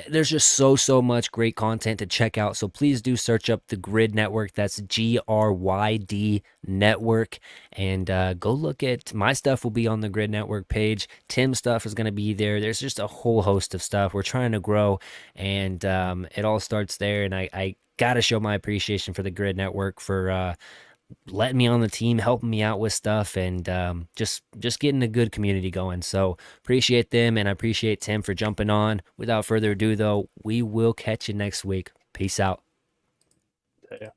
There's just so much great content to check out. So please do search up the Grid Network. That's GRYD Network. And go look at my stuff will be on the Grid Network page. Tim's stuff is going to be there. There's just a whole host of stuff. We're trying to grow, and it all starts there. And I got to show my appreciation for the Grid Network for letting me on the team, helping me out with stuff, and just getting a good community going. So appreciate them, and I appreciate Tim for jumping on. Without further ado, though, we will catch you next week. Peace out. Yeah.